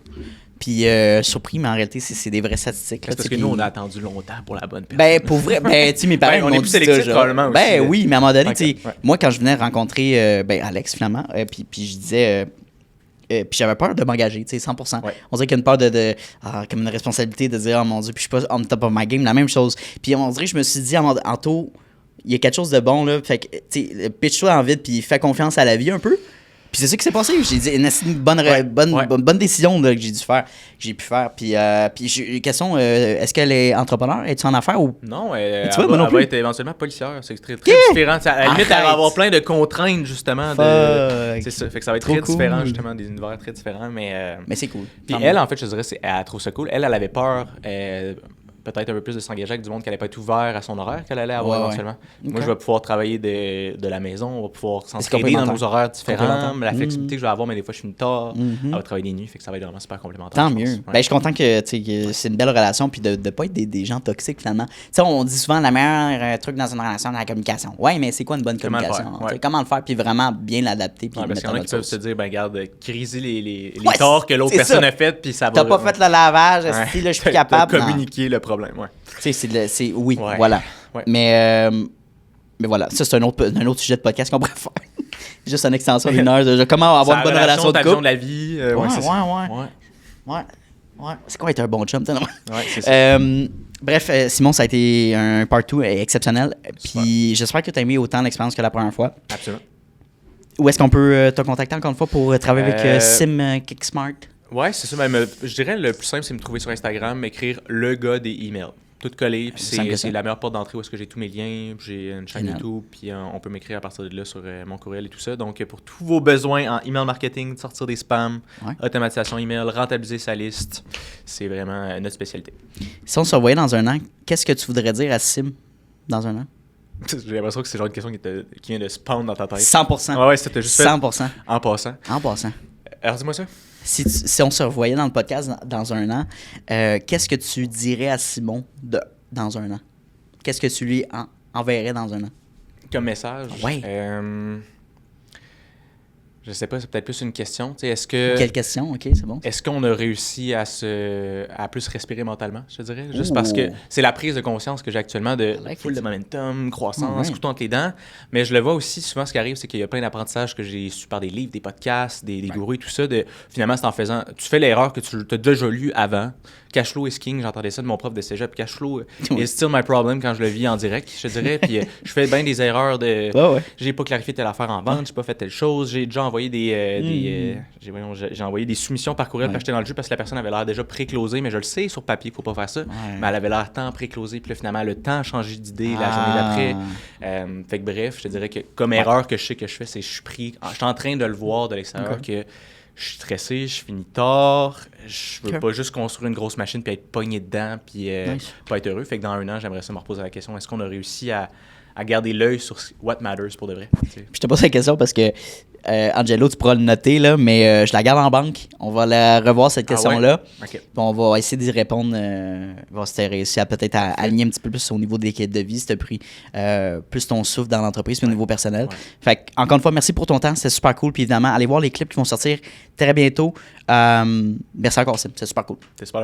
Puis surpris, mais en réalité, c'est des vraies statistiques. Là, parce que nous, on a attendu longtemps pour la bonne personne. Ben, pour vrai, tu sais, mes parents on est plus sélectifs probablement aussi. Ben oui, mais à un moment donné, tu sais, moi, quand je venais rencontrer Alex, finalement, puis je disais... puis j'avais peur de m'engager, tu sais, 100%. On dirait qu'il y a une peur comme une responsabilité de dire, oh mon Dieu, puis je suis pas on top of my game, la même chose. Puis on dirait que je me suis dit, en tôt, il y a quelque chose de bon, là, fait que, tu sais, pitch-toi en vide, puis fais confiance à la vie un peu. Puis c'est ça qui s'est passé. J'ai dit, une bonne décision là, que j'ai pu faire. Puis question, est-ce qu'elle est entrepreneur? Es-tu en affaires ou... Non, elle va être éventuellement policière. C'est très différent. À la limite, elle va avoir plein de contraintes, justement. C'est ça. Fait que ça va être très différent, justement, des univers très différents. Mais c'est cool. Puis elle, en fait, je dirais, elle trouve ça cool. Elle avait peur... peut-être un peu plus de s'engager avec du monde qui n'allait pas être ouvert à son horaire qu'elle allait avoir éventuellement. Okay. Moi, je vais pouvoir travailler de la maison, on va pouvoir s'entraider dans nos horaires différents, la flexibilité que je vais avoir, mais des fois, je finis tard, elle va travailler des nuits, fait que ça va être vraiment super complémentaire. Tant mieux. Ouais. Ben, je suis content que c'est une belle relation, puis de ne pas être des gens toxiques, finalement. Tu sais, on dit souvent, le meilleur truc dans une relation, c'est la communication. Ouais, mais c'est quoi une bonne communication? Comment le faire, puis vraiment bien l'adapter, puis parce qu'il y en a qui peuvent se dire, ben, regarde, criser les torts que l'autre personne a fait, puis ça va... T'as pas fait le lavage, si là, je suis capable. Communiquer le problème, Tu sais, voilà. Ouais. Mais voilà, ça, c'est un autre sujet de podcast qu'on pourrait faire. Juste une extension d'une heure de comment avoir une bonne relation de couple. De la vie. Ouais. C'est quoi être un bon chum? C'est ça. Bref, Simon, ça a été un part 2 exceptionnel. Puis j'espère que tu as aimé autant l'expérience que la première fois. Absolument. Où est-ce qu'on peut te contacter encore une fois pour travailler avec Sim Kicksmart? Ouais, c'est ça. Je dirais le plus simple, c'est me trouver sur Instagram, m'écrire le gars des emails. Tout collé, puis c'est la meilleure porte d'entrée où est-ce que j'ai tous mes liens, j'ai une chaîne YouTube, puis on peut m'écrire à partir de là sur mon courriel et tout ça. Donc, pour tous vos besoins en email marketing, sortir des spams, automatisation email, rentabiliser sa liste, c'est vraiment notre spécialité. Si on se revoyait dans un an, qu'est-ce que tu voudrais dire à Sim dans un an? J'ai l'impression que c'est le genre de question qui vient de spawn dans ta tête. 100%. Ouais, c'était juste 100%. Fait en passant. Alors, dis-moi ça. Si on se revoyait dans le podcast dans un an, qu'est-ce que tu dirais à Simon dans un an? Qu'est-ce que tu lui enverrais dans un an? Comme message? Oui. Je sais pas, c'est peut-être plus une question. Est-ce que... Quelle question? OK, c'est bon. Est-ce qu'on a réussi à plus respirer mentalement, je te dirais? Juste parce que c'est la prise de conscience que j'ai actuellement de full de momentum, croissance, couteau entre les dents. Mais je le vois aussi souvent, ce qui arrive, c'est qu'il y a plein d'apprentissages que j'ai su par des livres, des podcasts, des gourous et tout ça. Finalement, c'est en faisant... Tu fais l'erreur que tu as déjà lu avant. Cash flow is king, j'entendais ça de mon prof de cégep. Cash flow is still my problem quand je le vis en direct, je te dirais. Puis je fais bien des erreurs de... J'ai pas clarifié telle affaire en vente, j'ai pas fait telle chose, j'ai déjà envoyé j'ai envoyé des soumissions par courriel pour acheter dans le jeu parce que la personne avait l'air déjà pré-closée, mais je le sais sur papier, il faut pas faire ça. Mais elle avait l'air tant pré-closée, puis là, finalement, le temps a changé d'idée la journée d'après. Fait que bref, je te dirais que comme erreur que je sais que je fais, c'est que je suis en train de le voir de l'extérieur que je suis stressé, je finis tard, je veux pas juste construire une grosse machine puis être pogné dedans puis pas être heureux. Fait que dans un an, j'aimerais ça me reposer la question, est-ce qu'on a réussi à garder l'œil sur what matters pour de vrai? Je te pose la question parce que Angelo, tu pourras le noter, là, mais je la garde en banque. On va la revoir, cette question-là. Puis on va essayer d'y répondre. On va réussir à peut-être aligner un petit peu plus au niveau de l'équipe de vie, si tu as pris plus ton souffle dans l'entreprise, puis au niveau personnel. Fait que, encore une fois, merci pour ton temps. C'était super cool. Puis évidemment, allez voir les clips qui vont sortir très bientôt. Merci encore, c'est super cool. C'est super.